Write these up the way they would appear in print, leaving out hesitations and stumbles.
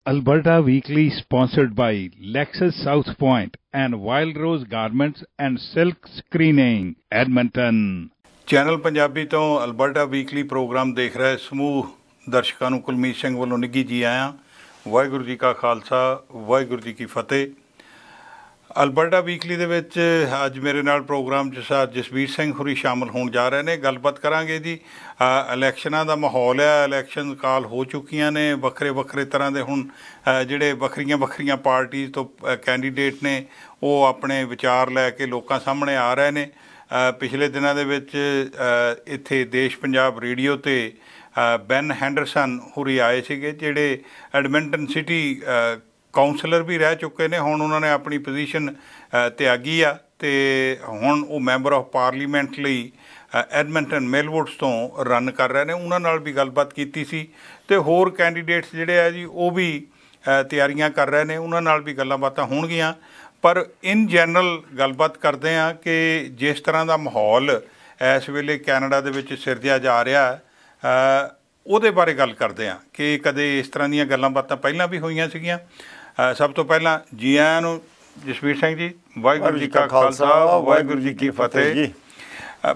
Alberta Weekly sponsored by Lexus South Point and Wild Rose Garments and Silk Screening, Edmonton. Channel Punjabi ਤੋਂ Alberta weekly programme ਦੇਖ ਰਹੇ ਸਮੂਹ ਦਰਸ਼ਕਾਂ ਨੂੰ ਕੁਲਮੀਤ ਸਿੰਘ ਵੱਲੋਂ ਨਿੱਘੀ ਜੀ ਆਇਆਂ। ਵਾਹਿਗੁਰੂ ਜੀ ਕਾ ਖਾਲਸਾ, ਵਾਹਿਗੁਰੂ ਜੀ ਕੀ ਫਤਿਹ। ਅਲਬਰਟਾ ਵੀਕਲੀ ਦੇ ਵਿੱਚ ਅੱਜ ਮੇਰੇ ਨਾਲ ਪ੍ਰੋਗਰਾਮ 'ਚ ਸਰ ਜਸਵੀਰ ਸਿੰਘ ਹੋਰੀ ਸ਼ਾਮਲ ਹੋਣ ਜਾ ਰਹੇ ਨੇ। ਗੱਲਬਾਤ ਕਰਾਂਗੇ ਜੀ। ਇਲੈਕਸ਼ਨਾਂ ਦਾ ਮਾਹੌਲ ਹੈ, ਇਲੈਕਸ਼ਨ ਕਾਲ ਹੋ ਚੁੱਕੀਆਂ ਨੇ। ਵੱਖਰੇ ਵੱਖਰੇ ਤਰ੍ਹਾਂ ਦੇ ਹੁਣ ਜਿਹੜੇ ਵੱਖਰੀਆਂ ਪਾਰਟੀਜ਼ ਤੋਂ ਕੈਂਡੀਡੇਟ ਨੇ ਉਹ ਆਪਣੇ ਵਿਚਾਰ ਲੈ ਕੇ ਲੋਕਾਂ ਸਾਹਮਣੇ ਆ ਰਹੇ ਨੇ। ਪਿਛਲੇ ਦਿਨਾਂ ਦੇ ਵਿੱਚ ਇੱਥੇ ਦੇਸ਼ ਪੰਜਾਬ ਰੇਡੀਓ 'ਤੇ ਬੈਨ ਹੈਂਡਰਸਨ ਹੋਰੀ ਆਏ ਸੀਗੇ, ਜਿਹੜੇ ਐਡਮਿੰਟਨ ਸਿਟੀ ਕਾਉਂਸਲਰ ਵੀ ਰਹਿ ਚੁੱਕੇ ਨੇ। ਹੁਣ ਉਹਨਾਂ ਨੇ ਆਪਣੀ ਪੋਜੀਸ਼ਨ ਤਿਆਗੀ ਆ ਅਤੇ ਹੁਣ ਉਹ ਮੈਂਬਰ ਆਫ ਪਾਰਲੀਮੈਂਟ ਲਈ ਐਡਮਿੰਟਨ ਮੇਲਵੁੱਡਸ ਤੋਂ ਰਨ ਕਰ ਰਹੇ ਨੇ। ਉਹਨਾਂ ਨਾਲ ਵੀ ਗੱਲਬਾਤ ਕੀਤੀ ਸੀ ਅਤੇ ਹੋਰ ਕੈਂਡੀਡੇਟਸ ਜਿਹੜੇ ਆ ਜੀ ਉਹ ਵੀ ਤਿਆਰੀਆਂ ਕਰ ਰਹੇ ਨੇ, ਉਹਨਾਂ ਨਾਲ ਵੀ ਗੱਲਾਂ ਬਾਤਾਂ ਹੋਣਗੀਆਂ। ਪਰ ਇਨ ਜਨਰਲ ਗੱਲਬਾਤ ਕਰਦੇ ਹਾਂ ਕਿ ਜਿਸ ਤਰ੍ਹਾਂ ਦਾ ਮਾਹੌਲ ਇਸ ਵੇਲੇ ਕੈਨੇਡਾ ਦੇ ਵਿੱਚ ਸਿਰਜਿਆ ਜਾ ਰਿਹਾ ਉਹਦੇ ਬਾਰੇ ਗੱਲ ਕਰਦੇ ਹਾਂ ਕਿ ਕਦੇ ਇਸ ਤਰ੍ਹਾਂ ਦੀਆਂ ਗੱਲਾਂ ਬਾਤਾਂ ਪਹਿਲਾਂ ਵੀ ਹੋਈਆਂ ਸੀਗੀਆਂ। ਸਭ ਤੋਂ ਪਹਿਲਾਂ ਜੀ ਆਇਆਂ ਨੂੰ ਜਸਵੀਰ ਸਿੰਘ ਜੀ। ਵਾਹਿਗੁਰੂ ਜੀ ਕਾ ਖਾਲਸਾ, ਵਾਹਿਗੁਰੂ ਜੀ ਕੀ ਫਤਿਹ ਜੀ।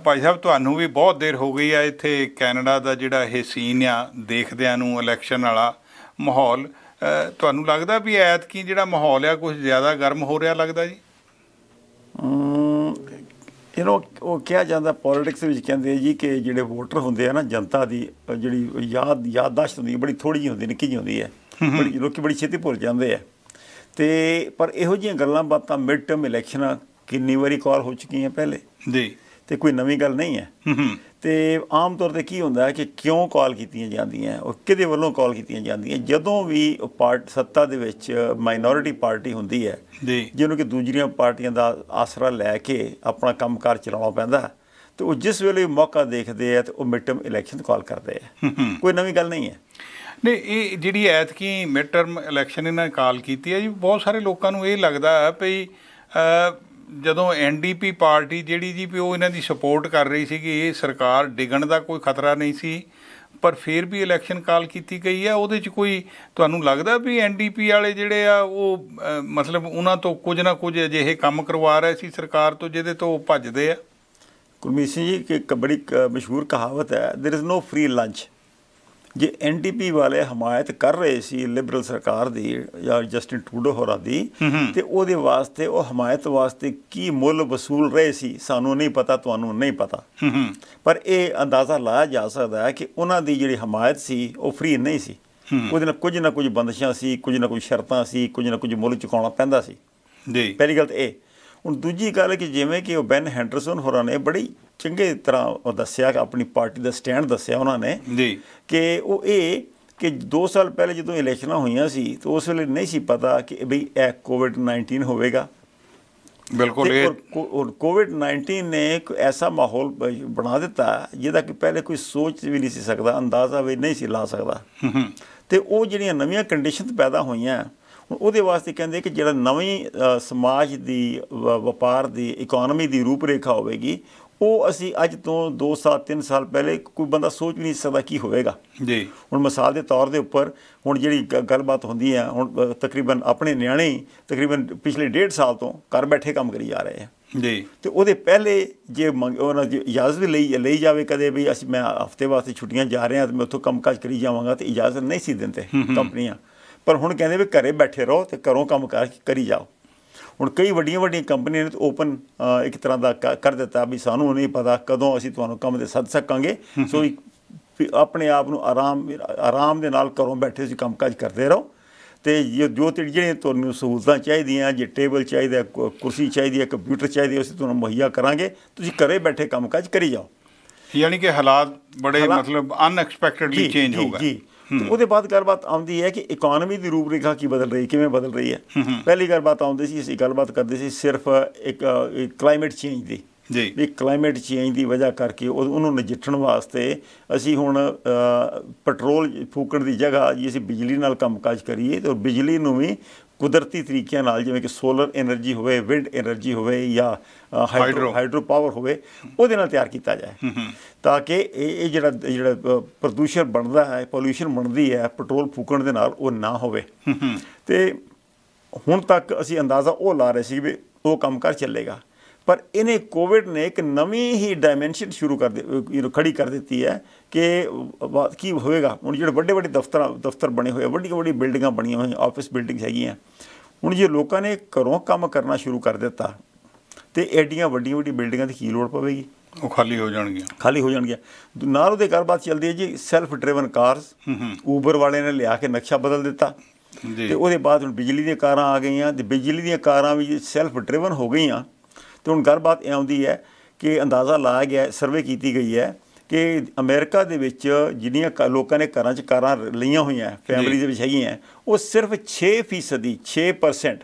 ਭਾਈ ਸਾਹਿਬ, ਤੁਹਾਨੂੰ ਵੀ ਬਹੁਤ ਦੇਰ ਹੋ ਗਈ ਆ ਇੱਥੇ ਕੈਨੇਡਾ ਦਾ ਜਿਹੜਾ ਇਹ ਸੀਨ ਆ ਦੇਖਦਿਆਂ ਨੂੰ, ਇਲੈਕਸ਼ਨ ਵਾਲਾ ਮਾਹੌਲ। ਤੁਹਾਨੂੰ ਲੱਗਦਾ ਵੀ ਐਤਕੀ ਜਿਹੜਾ ਮਾਹੌਲ ਆ ਕੁਛ ਜ਼ਿਆਦਾ ਗਰਮ ਹੋ ਰਿਹਾ ਲੱਗਦਾ ਜੀ? ਉਹ ਕਿਹਾ ਜਾਂਦਾ ਪੋਲੀਟਿਕਸ ਵਿੱਚ, ਕਹਿੰਦੇ ਜੀ ਕਿ ਜਿਹੜੇ ਵੋਟਰ ਹੁੰਦੇ ਆ ਨਾ, ਜਨਤਾ ਦੀ ਜਿਹੜੀ ਯਾਦਦਾਸ਼ਤ ਹੁੰਦੀ ਬੜੀ ਥੋੜ੍ਹੀ ਜਿਹੀ ਹੁੰਦੀ, ਨਿੱਕੀ ਜਿਹੀ ਹੁੰਦੀ ਹੈ। ਲੋਕ ਬੜੀ ਛੇਤੀ ਭੁੱਲ ਜਾਂਦੇ ਆ। ਅਤੇ ਪਰ ਇਹੋ ਜਿਹੀਆਂ ਗੱਲਾਂ ਬਾਤਾਂ ਮਿਡ ਟਰਮ ਇਲੈਕਸ਼ਨਾਂ ਕਿੰਨੀ ਵਾਰੀ ਕਾਲ ਹੋ ਚੁੱਕੀਆਂ ਪਹਿਲੇ ਜੀ, ਅਤੇ ਕੋਈ ਨਵੀਂ ਗੱਲ ਨਹੀਂ ਹੈ। ਅਤੇ ਆਮ ਤੌਰ 'ਤੇ ਕੀ ਹੁੰਦਾ ਹੈ ਕਿ ਕਿਉਂ ਕਾਲ ਕੀਤੀਆਂ ਜਾਂਦੀਆਂ, ਉਹ ਕਿਹਦੇ ਵੱਲੋਂ ਕਾਲ ਕੀਤੀਆਂ ਜਾਂਦੀਆਂ? ਜਦੋਂ ਵੀ ਸੱਤਾ ਦੇ ਵਿੱਚ ਮਾਈਨੋਰਿਟੀ ਪਾਰਟੀ ਹੁੰਦੀ ਹੈ ਜਿਹਨੂੰ ਕਿ ਦੂਜੀਆਂ ਪਾਰਟੀਆਂ ਦਾ ਆਸਰਾ ਲੈ ਕੇ ਆਪਣਾ ਕੰਮਕਾਰ ਚਲਾਉਣਾ ਪੈਂਦਾ, ਅਤੇ ਉਹ ਜਿਸ ਵੇਲੇ ਮੌਕਾ ਦੇਖਦੇ ਆ ਅਤੇ ਉਹ ਮਿਡ ਟਰਮ ਇਲੈਕਸ਼ਨ ਕਾਲ ਕਰਦੇ ਆ। ਕੋਈ ਨਵੀਂ ਗੱਲ ਨਹੀਂ ਹੈ। ਨਹੀਂ, ਇਹ ਜਿਹੜੀ ਐਤਕੀ ਮਿਡ ਟਰਮ ਇਲੈਕਸ਼ਨ ਇਹਨਾਂ ਨੇ ਕਾਲ ਕੀਤੀ ਹੈ ਜੀ, ਬਹੁਤ ਸਾਰੇ ਲੋਕਾਂ ਨੂੰ ਇਹ ਲੱਗਦਾ ਹੈ ਵੀ ਜਦੋਂ NDP ਪਾਰਟੀ ਜਿਹੜੀ ਜੀ ਵੀ ਉਹ ਇਹਨਾਂ ਦੀ ਸਪੋਰਟ ਕਰ ਰਹੀ ਸੀਗੀ, ਇਹ ਸਰਕਾਰ ਡਿੱਗਣ ਦਾ ਕੋਈ ਖਤਰਾ ਨਹੀਂ ਸੀ, ਪਰ ਫਿਰ ਵੀ ਇਲੈਕਸ਼ਨ ਕਾਲ ਕੀਤੀ ਗਈ ਆ। ਉਹਦੇ 'ਚ ਕੋਈ ਤੁਹਾਨੂੰ ਲੱਗਦਾ ਵੀ NDP ਵਾਲੇ ਜਿਹੜੇ ਆ ਉਹ ਮਤਲਬ ਉਹਨਾਂ ਤੋਂ ਕੁਝ ਨਾ ਕੁਝ ਅਜਿਹੇ ਕੰਮ ਕਰਵਾ ਰਹੇ ਸੀ ਸਰਕਾਰ ਤੋਂ ਜਿਹਦੇ ਤੋਂ ਉਹ ਭੱਜਦੇ ਆ? ਗੁਰਮੀਤ ਸਿੰਘ ਜੀ, ਕਿ ਇੱਕ ਬੜੀ ਮਸ਼ਹੂਰ ਕਹਾਵਤ ਹੈ, there is no free lunch. ਜੇ NDP ਵਾਲੇ ਹਮਾਇਤ ਕਰ ਰਹੇ ਸੀ ਲਿਬਰਲ ਸਰਕਾਰ ਦੀ ਜਾਂ ਜਸਟਿਨ ਟਰੂਡੋ ਹੋਰਾਂ ਦੀ, ਅਤੇ ਉਹਦੇ ਵਾਸਤੇ ਉਹ ਹਮਾਇਤ ਵਾਸਤੇ ਕੀ ਮੁੱਲ ਵਸੂਲ ਰਹੇ ਸੀ ਸਾਨੂੰ ਨਹੀਂ ਪਤਾ, ਤੁਹਾਨੂੰ ਨਹੀਂ ਪਤਾ। ਪਰ ਇਹ ਅੰਦਾਜ਼ਾ ਲਾਇਆ ਜਾ ਸਕਦਾ ਹੈ ਕਿ ਉਹਨਾਂ ਦੀ ਜਿਹੜੀ ਹਮਾਇਤ ਸੀ ਉਹ ਫਰੀ ਨਹੀਂ ਸੀ। ਉਹਦੇ ਨਾਲ ਕੁਝ ਨਾ ਕੁਝ ਬੰਦਿਸ਼ਾਂ ਸੀ, ਕੁਝ ਨਾ ਕੁਝ ਸ਼ਰਤਾਂ ਸੀ, ਕੁਝ ਨਾ ਕੁਝ ਮੁੱਲ ਚੁਕਾਉਣਾ ਪੈਂਦਾ ਸੀ ਜੀ। ਪਹਿਲੀ ਗੱਲ ਤਾਂ ਇਹ। ਹੁਣ ਦੂਜੀ ਗੱਲ ਕਿ ਜਿਵੇਂ ਕਿ ਉਹ ਬੈਨ ਹੈਂਡਰਸਨ ਹੋਰਾਂ ਨੇ ਬੜੀ ਚੰਗੇ ਤਰ੍ਹਾਂ ਉਹ ਦੱਸਿਆ ਕਿ ਆਪਣੀ ਪਾਰਟੀ ਦਾ ਸਟੈਂਡ ਦੱਸਿਆ ਉਹਨਾਂ ਨੇ ਜੀ, ਕਿ ਉਹ ਇਹ ਕਿ 2 ਸਾਲ ਪਹਿਲੇ ਜਦੋਂ ਇਲੈਕਸ਼ਨਾਂ ਹੋਈਆਂ ਸੀ ਤਾਂ ਉਸ ਵੇਲੇ ਨਹੀਂ ਸੀ ਪਤਾ ਕਿ ਬਈ ਇਹ COVID-19 ਹੋਵੇਗਾ। ਬਿਲਕੁਲ। ਔਰ COVID-19 ਨੇ ਇੱਕ ਐਸਾ ਮਾਹੌਲ ਬਣਾ ਦਿੱਤਾ ਜਿਹਦਾ ਕਿ ਪਹਿਲੇ ਕੋਈ ਸੋਚ ਵੀ ਨਹੀਂ ਸੀ ਸਕਦਾ, ਅੰਦਾਜ਼ਾ ਵੀ ਨਹੀਂ ਸੀ ਲਾ ਸਕਦਾ। ਅਤੇ ਉਹ ਜਿਹੜੀਆਂ ਨਵੀਆਂ ਕੰਡੀਸ਼ਨ ਪੈਦਾ ਹੋਈਆਂ ਉਹਦੇ ਵਾਸਤੇ ਕਹਿੰਦੇ ਕਿ ਜਿਹੜਾ ਨਵੀਂ ਸਮਾਜ ਦੀ, ਵਪਾਰ ਦੀ, ਇਕੋਨਮੀ ਦੀ ਰੂਪ ਰੇਖਾ ਹੋਵੇਗੀ, ਉਹ ਅਸੀਂ ਅੱਜ ਤੋਂ 2 ਸਾਲ 3 ਸਾਲ ਪਹਿਲੇ ਕੋਈ ਬੰਦਾ ਸੋਚ ਵੀ ਨਹੀਂ ਸਕਦਾ ਕੀ ਹੋਵੇਗਾ ਜੀ। ਹੁਣ ਮਿਸਾਲ ਦੇ ਤੌਰ ਦੇ ਉੱਪਰ ਹੁਣ ਜਿਹੜੀ ਗੱਲਬਾਤ ਹੁੰਦੀ ਹੈ, ਹੁਣ ਤਕਰੀਬਨ ਆਪਣੇ ਨਿਆਣੇ ਤਕਰੀਬਨ ਪਿਛਲੇ 1.5 ਸਾਲ ਤੋਂ ਘਰ ਬੈਠੇ ਕੰਮ ਕਰੀ ਜਾ ਰਹੇ ਆ ਜੀ। ਅਤੇ ਉਹਦੇ ਪਹਿਲੇ ਜੇ ਉਹਨਾਂ ਦੀ ਇਜਾਜ਼ਤ ਵੀ ਲਈ ਜਾਵੇ ਕਦੇ ਵੀ ਮੈਂ ਹਫ਼ਤੇ ਵਾਸਤੇ ਛੁੱਟੀਆਂ ਜਾ ਰਿਹਾ ਅਤੇ ਮੈਂ ਉੱਥੋਂ ਕੰਮ ਕਾਜ ਕਰੀ ਜਾਵਾਂਗਾ, ਅਤੇ ਇਜਾਜ਼ਤ ਨਹੀਂ ਸੀ ਦਿੰਦੇ ਕੰਪਨੀਆਂ। ਪਰ ਹੁਣ ਕਹਿੰਦੇ ਵੀ ਘਰੇ ਬੈਠੇ ਰਹੋ ਅਤੇ ਘਰੋਂ ਕੰਮ ਕਰੀ ਜਾਓ। ਹੁਣ ਕਈ ਵੱਡੀਆਂ ਕੰਪਨੀਆਂ ਨੇ ਓਪਨ ਇੱਕ ਤਰ੍ਹਾਂ ਦਾ ਕਰ ਦਿੱਤਾ ਵੀ ਸਾਨੂੰ ਨਹੀਂ ਪਤਾ ਕਦੋਂ ਅਸੀਂ ਤੁਹਾਨੂੰ ਕੰਮ 'ਤੇ ਸੱਦ ਸਕਾਂਗੇ, ਸੋ ਆਪਣੇ ਆਪ ਨੂੰ ਆਰਾਮ ਦੇ ਨਾਲ ਘਰੋਂ ਬੈਠੇ ਤੁਸੀਂ ਕੰਮ ਕਾਜ ਕਰਦੇ ਰਹੋ। ਅਤੇ ਜਿਹੜੀਆਂ ਤੁਹਾਨੂੰ ਸਹੂਲਤਾਂ ਚਾਹੀਦੀਆਂ, ਜੇ ਟੇਬਲ ਚਾਹੀਦਾ, ਕੁਰਸੀ ਚਾਹੀਦੀ ਹੈ, ਕੰਪਿਊਟਰ ਚਾਹੀਦੀ, ਅਸੀਂ ਤੁਹਾਨੂੰ ਮੁਹੱਈਆ ਕਰਾਂਗੇ, ਤੁਸੀਂ ਘਰੇ ਬੈਠੇ ਕੰਮ ਕਾਜ ਕਰੀ ਜਾਓ। ਯਾਨੀ ਕਿ ਹਾਲਾਤ ਬੜੇ ਮਤਲਬ ਅਨਐਕਸਪੈਕਟਡਲੀ ਚੇਂਜ ਹੋ ਗਏ। ਅਤੇ ਉਹਦੇ ਬਾਅਦ ਗੱਲਬਾਤ ਆਉਂਦੀ ਹੈ ਕਿ ਇਕੋਨਮੀ ਦੀ ਰੂਪ ਰੇਖਾ ਕੀ ਬਦਲ ਰਹੀ, ਕਿਵੇਂ ਬਦਲ ਰਹੀ ਹੈ। ਪਹਿਲੀ ਗੱਲਬਾਤ ਆਉਂਦੀ ਸੀ, ਅਸੀਂ ਗੱਲਬਾਤ ਕਰਦੇ ਸੀ ਸਿਰਫ ਇੱਕ ਕਲਾਈਮੇਟ ਚੇਂਜ ਦੀ ਜੀ, ਵੀ ਕਲਾਈਮੇਟ ਚੇਂਜ ਦੀ ਵਜ੍ਹਾ ਕਰਕੇ ਉਹਨੂੰ ਨਜਿੱਠਣ ਵਾਸਤੇ ਅਸੀਂ ਹੁਣ ਪੈਟਰੋਲ ਫੂਕਣ ਦੀ ਜਗ੍ਹਾ ਜੀ ਅਸੀਂ ਬਿਜਲੀ ਨਾਲ ਕੰਮ ਕਾਜ ਕਰੀਏ, ਅਤੇ ਬਿਜਲੀ ਨੂੰ ਵੀ ਕੁਦਰਤੀ ਤਰੀਕਿਆਂ ਨਾਲ, ਜਿਵੇਂ ਕਿ ਸੋਲਰ ਐਨਰਜੀ ਹੋਵੇ, ਵਿੰਡ ਐਨਰਜੀ ਹੋਵੇ, ਜਾਂ ਹਾਈਡਰੋ ਪਾਵਰ ਹੋਵੇ, ਉਹਦੇ ਨਾਲ ਤਿਆਰ ਕੀਤਾ ਜਾਏ, ਤਾਂ ਕਿ ਇਹ ਜਿਹੜਾ ਪ੍ਰਦੂਸ਼ਣ ਬਣਦਾ ਹੈ, ਪੋਲਿਊਸ਼ਨ ਬਣਦੀ ਹੈ ਪੈਟਰੋਲ ਫੂਕਣ ਦੇ ਨਾਲ, ਉਹ ਨਾ ਹੋਵੇ। ਅਤੇ ਹੁਣ ਤੱਕ ਅਸੀਂ ਅੰਦਾਜ਼ਾ ਉਹ ਲਾ ਰਹੇ ਸੀ ਵੀ ਉਹ ਕੰਮ ਕਰ ਚੱਲੇਗਾ, ਪਰ ਇਹਨੇ ਕੋਵਿਡ ਨੇ ਇੱਕ ਨਵੀਂ ਹੀ ਡਾਇਮੈਂਸ਼ਨ ਖੜੀ ਕਰ ਦਿੱਤੀ ਹੈ ਕਿ ਕੀ ਹੋਵੇਗਾ। ਹੁਣ ਜਿਹੜੇ ਵੱਡੇ ਵੱਡੇ ਦਫ਼ਤਰ ਬਣੇ ਹੋਏ, ਵੱਡੀਆਂ ਬਿਲਡਿੰਗਾਂ ਬਣੀਆਂ ਹੋਈਆਂ, ਆਫਿਸ ਬਿਲਡਿੰਗਸ ਹੈਗੀਆਂ, ਹੁਣ ਜੇ ਲੋਕਾਂ ਨੇ ਘਰੋਂ ਕੰਮ ਕਰਨਾ ਸ਼ੁਰੂ ਕਰ ਦਿੱਤਾ ਤੇ ਐਡੀਆਂ ਵੱਡੀਆਂ ਬਿਲਡਿੰਗਾਂ ਦੀ ਕੀ ਲੋੜ ਪਵੇਗੀ, ਉਹ ਖਾਲੀ ਹੋ ਜਾਣਗੀਆਂ। ਨਾਲ ਉਹਦੇ ਗੱਲਬਾਤ ਚੱਲਦੀ ਹੈ ਜੀ ਸੈਲਫ ਡਰਾਈਵਨ ਕਾਰਸ, ਊਬਰ ਵਾਲੇ ਨੇ ਲਿਆ ਕੇ ਨਕਸ਼ਾ ਬਦਲ ਦਿੱਤਾ, ਤੇ ਉਹਦੇ ਬਾਅਦ ਹੁਣ ਬਿਜਲੀ ਦੀਆਂ ਕਾਰਾਂ ਆ ਗਈਆਂ, ਤੇ ਬਿਜਲੀ ਦੀਆਂ ਕਾਰਾਂ ਵੀ ਸੈਲਫ ਡਰਾਈਵਨ ਹੋ ਗਈਆਂ। ਤੇ ਹੁਣ ਗੱਲਬਾਤ ਇਹ ਆਉਂਦੀ ਹੈ ਕਿ ਅੰਦਾਜ਼ਾ ਲਾਇਆ ਗਿਆ, ਸਰਵੇ ਕੀਤੀ ਗਈ ਹੈ ਕਿ ਅਮਰੀਕਾ ਦੇ ਵਿੱਚ ਜਿੰਨੀਆਂ ਲੋਕਾਂ ਨੇ ਘਰਾਂ 'ਚ ਕਾਰਾਂ ਲਈਆਂ ਹੋਈਆਂ, ਫੈਮਿਲੀ ਦੇ ਵਿੱਚ ਹੈਗੀਆਂ, ਉਹ ਸਿਰਫ 6%, 6%,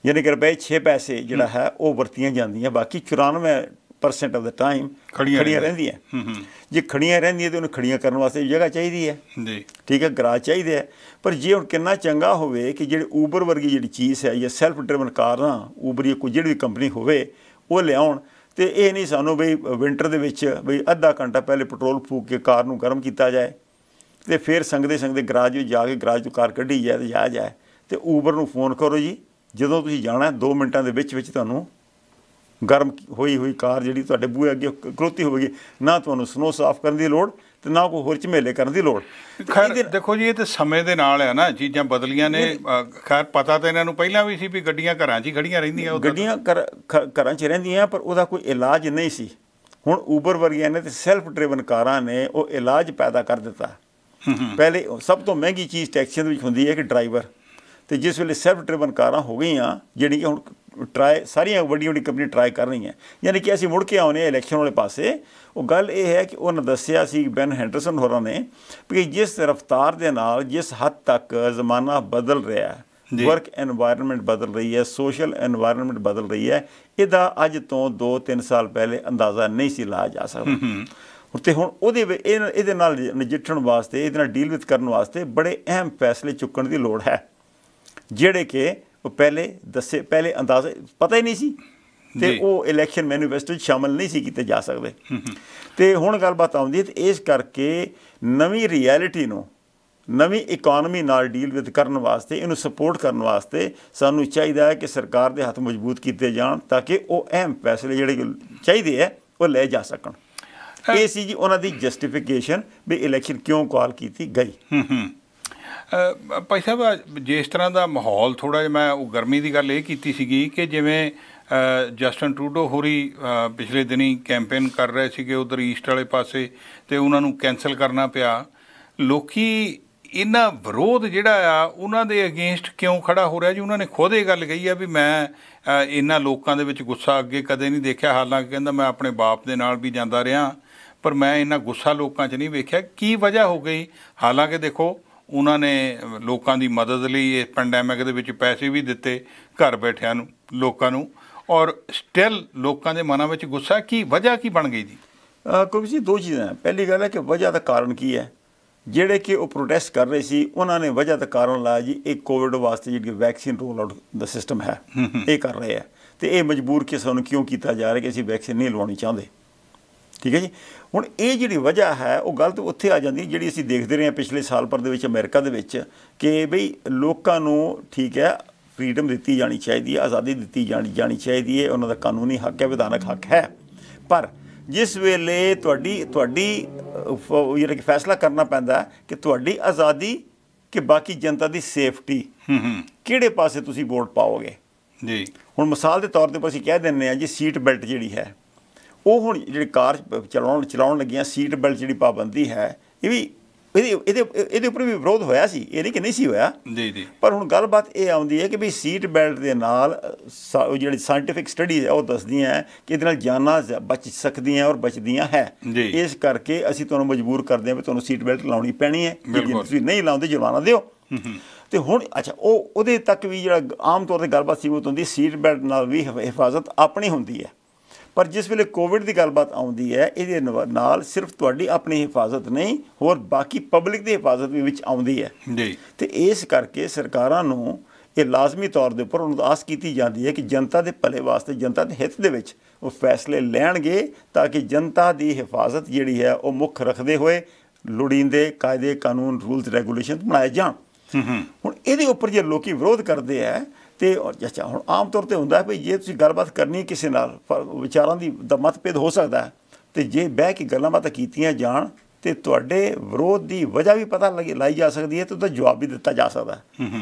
ਯਾਨੀ ਕਿ ਰੁਪਏ 6 ਪੈਸੇ ਜਿਹੜਾ ਹੈ ਉਹ ਵਰਤੀਆਂ ਜਾਂਦੀਆਂ, ਬਾਕੀ 94% ਆਫ ਦਾ ਟਾਈਮ ਖੜੀਆਂ ਰਹਿੰਦੀਆਂ। ਜੇ ਖੜੀਆਂ ਰਹਿੰਦੀਆਂ ਤਾਂ ਉਹਨੂੰ ਖੜੀਆਂ ਕਰਨ ਵਾਸਤੇ ਜਗ੍ਹਾ ਚਾਹੀਦੀ ਹੈ ਜੀ, ਠੀਕ ਹੈ, ਗਰਾਜ ਚਾਹੀਦੇ ਹੈ। ਪਰ ਜੇ ਹੁਣ ਕਿੰਨਾ ਚੰਗਾ ਹੋਵੇ ਕਿ ਜਿਹੜੇ ਊਬਰ ਵਰਗੀ ਜਿਹੜੀ ਚੀਜ਼ ਹੈ, ਜਾਂ ਸੈਲਫ ਡਰਾਈਵਨ ਕਾਰਾਂ, ਊਬਰ ਜਾਂ ਕੋਈ ਜਿਹੜੀ ਵੀ ਕੰਪਨੀ ਹੋਵੇ, ਉਹ ਲਿਆਉਣ, ਅਤੇ ਇਹ ਨਹੀਂ ਸਾਨੂੰ ਬਈ ਵਿੰਟਰ ਦੇ ਵਿੱਚ ਬਈ ਅੱਧਾ ਘੰਟਾ ਪਹਿਲੇ ਪੈਟਰੋਲ ਫੂਕ ਕੇ ਕਾਰ ਨੂੰ ਗਰਮ ਕੀਤਾ ਜਾਏ, ਅਤੇ ਫਿਰ ਸੰਗਦੇ ਗਰਾਜ ਵਿੱਚ ਜਾ ਕੇ ਗਰਾਜ ਤੋਂ ਕਾਰ ਕੱਢੀ ਜਾਏ ਅਤੇ ਜਾਇਆ ਜਾਏ, ਅਤੇ ਊਬਰ ਨੂੰ ਫੋਨ ਕਰੋ ਜੀ, ਜਦੋਂ ਤੁਸੀਂ ਜਾਣਾ 2 ਮਿੰਟਾਂ ਦੇ ਵਿੱਚ ਤੁਹਾਨੂੰ ਗਰਮ ਹੋਈ ਕਾਰ ਜਿਹੜੀ ਤੁਹਾਡੇ ਬੂਹੇ ਅੱਗੇ ਖਲੋਤੀ ਹੋਵੇਗੀ। ਨਾ ਤੁਹਾਨੂੰ ਸਨੋ ਸਾਫ਼ ਕਰਨ ਦੀ ਲੋੜ, ਤੇ ਨਾ ਕੋਈ ਹੋਰ ਝਮੇਲੇ ਕਰਨ ਦੀ ਲੋੜ। ਖੈਰ ਦੇਖੋ ਜੀ, ਇਹ ਤਾਂ ਸਮੇਂ ਦੇ ਨਾਲ ਹੈ ਨਾ, ਚੀਜ਼ਾਂ ਬਦਲੀਆਂ ਨੇ। ਖੈਰ ਪਤਾ ਤਾਂ ਇਹਨਾਂ ਨੂੰ ਪਹਿਲਾਂ ਵੀ ਸੀ ਵੀ ਗੱਡੀਆਂ ਘਰਾਂ 'ਚ ਹੀ ਖੜੀਆਂ ਰਹਿੰਦੀਆਂ, ਗੱਡੀਆਂ ਘਰਾਂ 'ਚ ਰਹਿੰਦੀਆਂ, ਪਰ ਉਹਦਾ ਕੋਈ ਇਲਾਜ ਨਹੀਂ ਸੀ। ਹੁਣ ਊਬਰ ਵਰਗੀਆਂ ਨੇ ਤੇ ਸੈਲਫ ਡਰਾਈਵਨ ਕਾਰਾਂ ਨੇ ਉਹ ਇਲਾਜ ਪੈਦਾ ਕਰ ਦਿੱਤਾ। ਪਹਿਲੇ ਸਭ ਤੋਂ ਮਹਿੰਗੀ ਚੀਜ਼ ਟੈਕਸੀਆਂ ਦੇ ਵਿੱਚ ਹੁੰਦੀ ਹੈ ਕਿ ਡਰਾਈਵਰ, ਅਤੇ ਜਿਸ ਵੇਲੇ ਸੈਲਫ ਡਰਾਈਵਨ ਕਾਰਾਂ ਹੋ ਗਈਆਂ, ਜਿਹੜੀ ਕਿ ਹੁਣ ਸਾਰੀਆਂ ਵੱਡੀਆਂ ਕੰਪਨੀਆਂ ਟਰਾਈ ਕਰ ਰਹੀਆਂ, ਯਾਨੀ ਕਿ ਅਸੀਂ ਮੁੜ ਕੇ ਆਉਂਦੇ ਹਾਂ ਇਲੈਕਸ਼ਨ ਵਾਲੇ ਪਾਸੇ। ਉਹ ਗੱਲ ਇਹ ਹੈ ਕਿ ਉਹਨਾਂ ਦੱਸਿਆ ਸੀ ਬੈਨ ਹੈਂਡਰਸਨ ਹੋਰਾਂ ਨੇ ਕਿ ਜਿਸ ਰਫਤਾਰ ਦੇ ਨਾਲ, ਜਿਸ ਹੱਦ ਤੱਕ ਜ਼ਮਾਨਾ ਬਦਲ ਰਿਹਾ ਹੈ, ਵਰਕ ਐਨਵਾਇਰਨਮੈਂਟ ਬਦਲ ਰਹੀ ਹੈ, ਸੋਸ਼ਲ ਐਨਵਾਇਰਨਮੈਂਟ ਬਦਲ ਰਹੀ ਹੈ, ਇਹਦਾ ਅੱਜ ਤੋਂ 2-3 ਸਾਲ ਪਹਿਲੇ ਅੰਦਾਜ਼ਾ ਨਹੀਂ ਸੀ ਲਾਇਆ ਜਾ ਸਕਦਾ। ਅਤੇ ਹੁਣ ਇਹਦੇ ਨਾਲ ਨਜਿੱਠਣ ਵਾਸਤੇ, ਇਹਦੇ ਨਾਲ ਡੀਲ ਵਿਥ ਕਰਨ ਵਾਸਤੇ ਬੜੇ ਅਹਿਮ ਫੈਸਲੇ ਚੁੱਕਣ ਦੀ ਲੋੜ ਹੈ, ਜਿਹੜੇ ਕਿ ਉਹ ਪਹਿਲੇ ਅੰਦਾਜ਼ਾ ਪਤਾ ਹੀ ਨਹੀਂ ਸੀ, ਅਤੇ ਉਹ ਇਲੈਕਸ਼ਨ ਮੈਨੀਫੈਸਟੋ 'ਚ ਸ਼ਾਮਲ ਨਹੀਂ ਸੀ ਕੀਤੇ ਜਾ ਸਕਦੇ। ਅਤੇ ਹੁਣ ਗੱਲਬਾਤ ਆਉਂਦੀ ਹੈ, ਅਤੇ ਇਸ ਕਰਕੇ ਨਵੀਂ ਰਿਐਲਿਟੀ ਨੂੰ, ਨਵੀਂ ਇਕੋਨਮੀ ਨਾਲ ਡੀਲ ਵਿਦ ਕਰਨ ਵਾਸਤੇ, ਇਹਨੂੰ ਸਪੋਰਟ ਕਰਨ ਵਾਸਤੇ ਸਾਨੂੰ ਚਾਹੀਦਾ ਹੈ ਕਿ ਸਰਕਾਰ ਦੇ ਹੱਥ ਮਜ਼ਬੂਤ ਕੀਤੇ ਜਾਣ, ਤਾਂ ਕਿ ਉਹ ਅਹਿਮ ਫੈਸਲੇ ਜਿਹੜੇ ਚਾਹੀਦੇ ਹੈ ਉਹ ਲਏ ਜਾ ਸਕਣ। ਇਹ ਸੀ ਜੀ ਉਹਨਾਂ ਦੀ ਜਸਟੀਫਿਕੇਸ਼ਨ ਵੀ ਇਲੈਕਸ਼ਨ ਕਿਉਂ ਕਾਲ ਕੀਤੀ ਗਈ। ਭਾਈ ਸਾਹਿਬ, ਜਿਸ ਤਰ੍ਹਾਂ ਦਾ ਮਾਹੌਲ ਥੋੜ੍ਹਾ ਜਿਹਾ, ਮੈਂ ਉਹ ਗਰਮੀ ਦੀ ਗੱਲ ਇਹ ਕੀਤੀ ਸੀਗੀ ਕਿ ਜਿਵੇਂ ਜਸਟਨ ਟਰੂਡੋ ਹੋਰੀ ਪਿਛਲੇ ਦਿਨੀਂ ਕੈਂਪੇਨ ਕਰ ਰਹੇ ਸੀਗੇ ਉੱਧਰ ਈਸਟ ਵਾਲੇ ਪਾਸੇ, ਅਤੇ ਉਹਨਾਂ ਨੂੰ ਕੈਂਸਲ ਕਰਨਾ ਪਿਆ। ਲੋਕੀ ਇਹਨਾਂ ਵਿਰੋਧ ਜਿਹੜਾ ਆ ਉਹਨਾਂ ਦੇ ਅਗੇਂਸਟ ਕਿਉਂ ਖੜਾ ਹੋ ਰਿਹਾ ਜੀ? ਉਹਨਾਂ ਨੇ ਖੁਦ ਇਹ ਗੱਲ ਕਹੀ ਆ ਵੀ ਮੈਂ ਇਹਨਾਂ ਲੋਕਾਂ ਦੇ ਵਿੱਚ ਗੁੱਸਾ ਅੱਗੇ ਕਦੇ ਨਹੀਂ ਦੇਖਿਆ, ਹਾਲਾਂਕਿ ਕਹਿੰਦਾ ਮੈਂ ਆਪਣੇ ਬਾਪ ਦੇ ਨਾਲ ਵੀ ਜਾਂਦਾ ਰਿਹਾ, ਪਰ ਮੈਂ ਇੰਨਾ ਗੁੱਸਾ ਲੋਕਾਂ 'ਚ ਨਹੀਂ ਵੇਖਿਆ। ਕੀ ਵਜ੍ਹਾ ਹੋ ਗਈ? ਹਾਲਾਂਕਿ ਦੇਖੋ, ਉਹਨਾਂ ਨੇ ਲੋਕਾਂ ਦੀ ਮਦਦ ਲਈ ਇਸ ਪੈਂਡੈਮਿਕ ਦੇ ਵਿੱਚ ਪੈਸੇ ਵੀ ਦਿੱਤੇ ਘਰ ਬੈਠਿਆਂ ਨੂੰ, ਲੋਕਾਂ ਨੂੰ, ਔਰ ਸਟਿਲ ਲੋਕਾਂ ਦੇ ਮਨਾਂ ਵਿੱਚ ਗੁੱਸਾ। ਕੀ ਵਜ੍ਹਾ ਕੀ ਬਣ ਗਈ ਜੀ? ਕਿਉਂਕਿ ਜੀ 2 ਚੀਜ਼ਾਂ। ਪਹਿਲੀ ਗੱਲ ਹੈ ਕਿ ਵਜ੍ਹਾ ਦਾ ਕਾਰਨ ਕੀ ਹੈ। ਜਿਹੜੇ ਕਿ ਉਹ ਪ੍ਰੋਟੈਸਟ ਕਰ ਰਹੇ ਸੀ, ਉਹਨਾਂ ਨੇ ਵਜ੍ਹਾ ਦਾ ਕਾਰਨ ਲਾਇਆ ਜੀ ਇਹ ਕੋਵਿਡ ਵਾਸਤੇ ਜਿਹੜੀ ਵੈਕਸੀਨ ਰੋਲ ਆਊਟ ਦਾ ਸਿਸਟਮ ਹੈ, ਇਹ ਕਰ ਰਹੇ ਹੈ, ਅਤੇ ਇਹ ਮਜਬੂਰ ਕਿ ਸਾਨੂੰ ਕਿਉਂ ਕੀਤਾ ਜਾ ਰਿਹਾ ਕਿ ਅਸੀਂ ਵੈਕਸੀਨ ਨਹੀਂ ਲਵਾਉਣੀ ਚਾਹੁੰਦੇ। ਠੀਕ ਹੈ ਜੀ। ਹੁਣ ਇਹ ਜਿਹੜੀ ਵਜ੍ਹਾ ਹੈ ਉਹ ਗੱਲ ਤਾਂ ਉੱਥੇ ਆ ਜਾਂਦੀ ਜਿਹੜੀ ਅਸੀਂ ਦੇਖਦੇ ਰਹੇ ਹਾਂ ਪਿਛਲੇ ਸਾਲ ਭਰ ਦੇ ਵਿੱਚ ਅਮਰੀਕਾ ਦੇ ਵਿੱਚ, ਕਿ ਬਈ ਲੋਕਾਂ ਨੂੰ ਠੀਕ ਹੈ ਫਰੀਡਮ ਦਿੱਤੀ ਜਾਣੀ ਚਾਹੀਦੀ ਹੈ, ਆਜ਼ਾਦੀ ਦਿੱਤੀ ਜਾਣੀ ਚਾਹੀਦੀ ਹੈ, ਉਹਨਾਂ ਦਾ ਕਾਨੂੰਨੀ ਹੱਕ ਹੈ, ਵਿਧਾਨਕ ਹੱਕ ਹੈ। ਪਰ ਜਿਸ ਵੇਲੇ ਤੁਹਾਡੀ ਜਿਹੜਾ ਕਿ ਫੈਸਲਾ ਕਰਨਾ ਪੈਂਦਾ ਕਿ ਤੁਹਾਡੀ ਆਜ਼ਾਦੀ ਕਿ ਬਾਕੀ ਜਨਤਾ ਦੀ ਸੇਫਟੀ, ਕਿਹੜੇ ਪਾਸੇ ਤੁਸੀਂ ਵੋਟ ਪਾਓਗੇ ਜੀ। ਹੁਣ ਮਿਸਾਲ ਦੇ ਤੌਰ 'ਤੇ ਅਸੀਂ ਕਹਿ ਦਿੰਦੇ ਹਾਂ ਜੀ ਸੀਟ ਬੈਲਟ ਜਿਹੜੀ ਹੈ, ਉਹ ਹੁਣ ਜਿਹੜੀ ਕਾਰ ਚਲਾਉਣ ਲੱਗੀਆਂ ਸੀਟ ਬੈਲਟ ਜਿਹੜੀ ਪਾਬੰਦੀ ਹੈ, ਇਹ ਵੀ ਇਹਦੇ ਉੱਪਰ ਵੀ ਵਿਰੋਧ ਹੋਇਆ ਸੀ, ਇਹ ਨਹੀਂ ਕਿ ਨਹੀਂ ਸੀ ਹੋਇਆ ਜੀ। ਪਰ ਹੁਣ ਗੱਲਬਾਤ ਇਹ ਆਉਂਦੀ ਹੈ ਕਿ ਵੀ ਸੀਟ ਬੈਲਟ ਦੇ ਨਾਲ ਜਿਹੜੀ ਸਾਇੰਟੀਫਿਕ ਸਟੱਡੀਜ਼ ਹੈ ਉਹ ਦੱਸਦੀਆਂ ਹੈ ਕਿ ਇਹਦੇ ਨਾਲ ਜਾਨਾਂ ਬਚ ਸਕਦੀਆਂ ਔਰ ਬਚਦੀਆਂ ਹੈ। ਇਸ ਕਰਕੇ ਅਸੀਂ ਤੁਹਾਨੂੰ ਮਜਬੂਰ ਕਰਦੇ ਹਾਂ ਵੀ ਤੁਹਾਨੂੰ ਸੀਟ ਬੈਲਟ ਲਾਉਣੀ ਪੈਣੀ ਹੈ, ਜੇ ਤੁਸੀਂ ਨਹੀਂ ਲਾਉਂਦੇ ਜੁਰਮਾਨਾ ਦਿਓ। ਅਤੇ ਹੁਣ ਅੱਛਾ, ਉਹਦੇ ਤੱਕ ਵੀ ਜਿਹੜਾ ਆਮ ਤੌਰ 'ਤੇ ਗੱਲਬਾਤ ਸੀਮਤ ਹੁੰਦੀ, ਸੀਟ ਬੈਲਟ ਨਾਲ ਵੀ ਹਿਫਾਜ਼ਤ ਆਪਣੀ ਹੁੰਦੀ ਹੈ। ਪਰ ਜਿਸ ਵੇਲੇ ਕੋਵਿਡ ਦੀ ਗੱਲਬਾਤ ਆਉਂਦੀ ਹੈ, ਇਹਦੇ ਨਾਲ ਸਿਰਫ ਤੁਹਾਡੀ ਆਪਣੀ ਹਿਫਾਜ਼ਤ ਨਹੀਂ, ਹੋਰ ਬਾਕੀ ਪਬਲਿਕ ਦੀ ਹਿਫਾਜ਼ਤ ਵੀ ਵਿੱਚ ਆਉਂਦੀ ਹੈ ਜੀ। ਅਤੇ ਇਸ ਕਰਕੇ ਸਰਕਾਰਾਂ ਨੂੰ ਇਹ ਲਾਜ਼ਮੀ ਤੌਰ ਦੇ ਉੱਪਰ ਉਹਨਾਂ ਤੋਂ ਆਸ ਕੀਤੀ ਜਾਂਦੀ ਹੈ ਕਿ ਜਨਤਾ ਦੇ ਭਲੇ ਵਾਸਤੇ, ਜਨਤਾ ਦੇ ਹਿੱਤ ਦੇ ਵਿੱਚ ਉਹ ਫੈਸਲੇ ਲੈਣਗੇ ਤਾਂ ਕਿ ਜਨਤਾ ਦੀ ਹਿਫਾਜ਼ਤ ਜਿਹੜੀ ਹੈ ਉਹ ਮੁੱਖ ਰੱਖਦੇ ਹੋਏ ਲੋੜੀਂਦੇ ਕਾਇਦੇ ਕਾਨੂੰਨ ਰੂਲਸ ਰੈਗੂਲੇਸ਼ਨ ਬਣਾਏ ਜਾਣ। ਹੁਣ ਇਹਦੇ ਉੱਪਰ ਜੇ ਲੋਕੀ ਵਿਰੋਧ ਕਰਦੇ ਹੈ ਤੇ ਅੱਛਾ ਹੁਣ ਆਮ ਤੌਰ ਤੇ ਹੁੰਦਾ ਵੀ ਜੇ ਤੁਸੀਂ ਗੱਲਬਾਤ ਕਰਨੀ ਕਿਸੇ ਨਾਲ ਵਿਚਾਰਾਂ ਦਾ ਮਤਭੇਦ ਹੋ ਸਕਦਾ ਹੈ ਤੇ ਜੇ ਬਹਿ ਕੇ ਗੱਲਾਂ ਬਾਤਾਂ ਕੀਤੀਆਂ ਜਾਣ ਤੇ ਤੁਹਾਡੇ ਵਿਰੋਧ ਦੀ ਵਜ੍ਹਾ ਵੀ ਪਤਾ ਲਾਈ ਜਾ ਸਕਦੀ ਹੈ ਤੇ ਉਹਦਾ ਜਵਾਬ ਵੀ ਦਿੱਤਾ ਜਾ ਸਕਦਾ।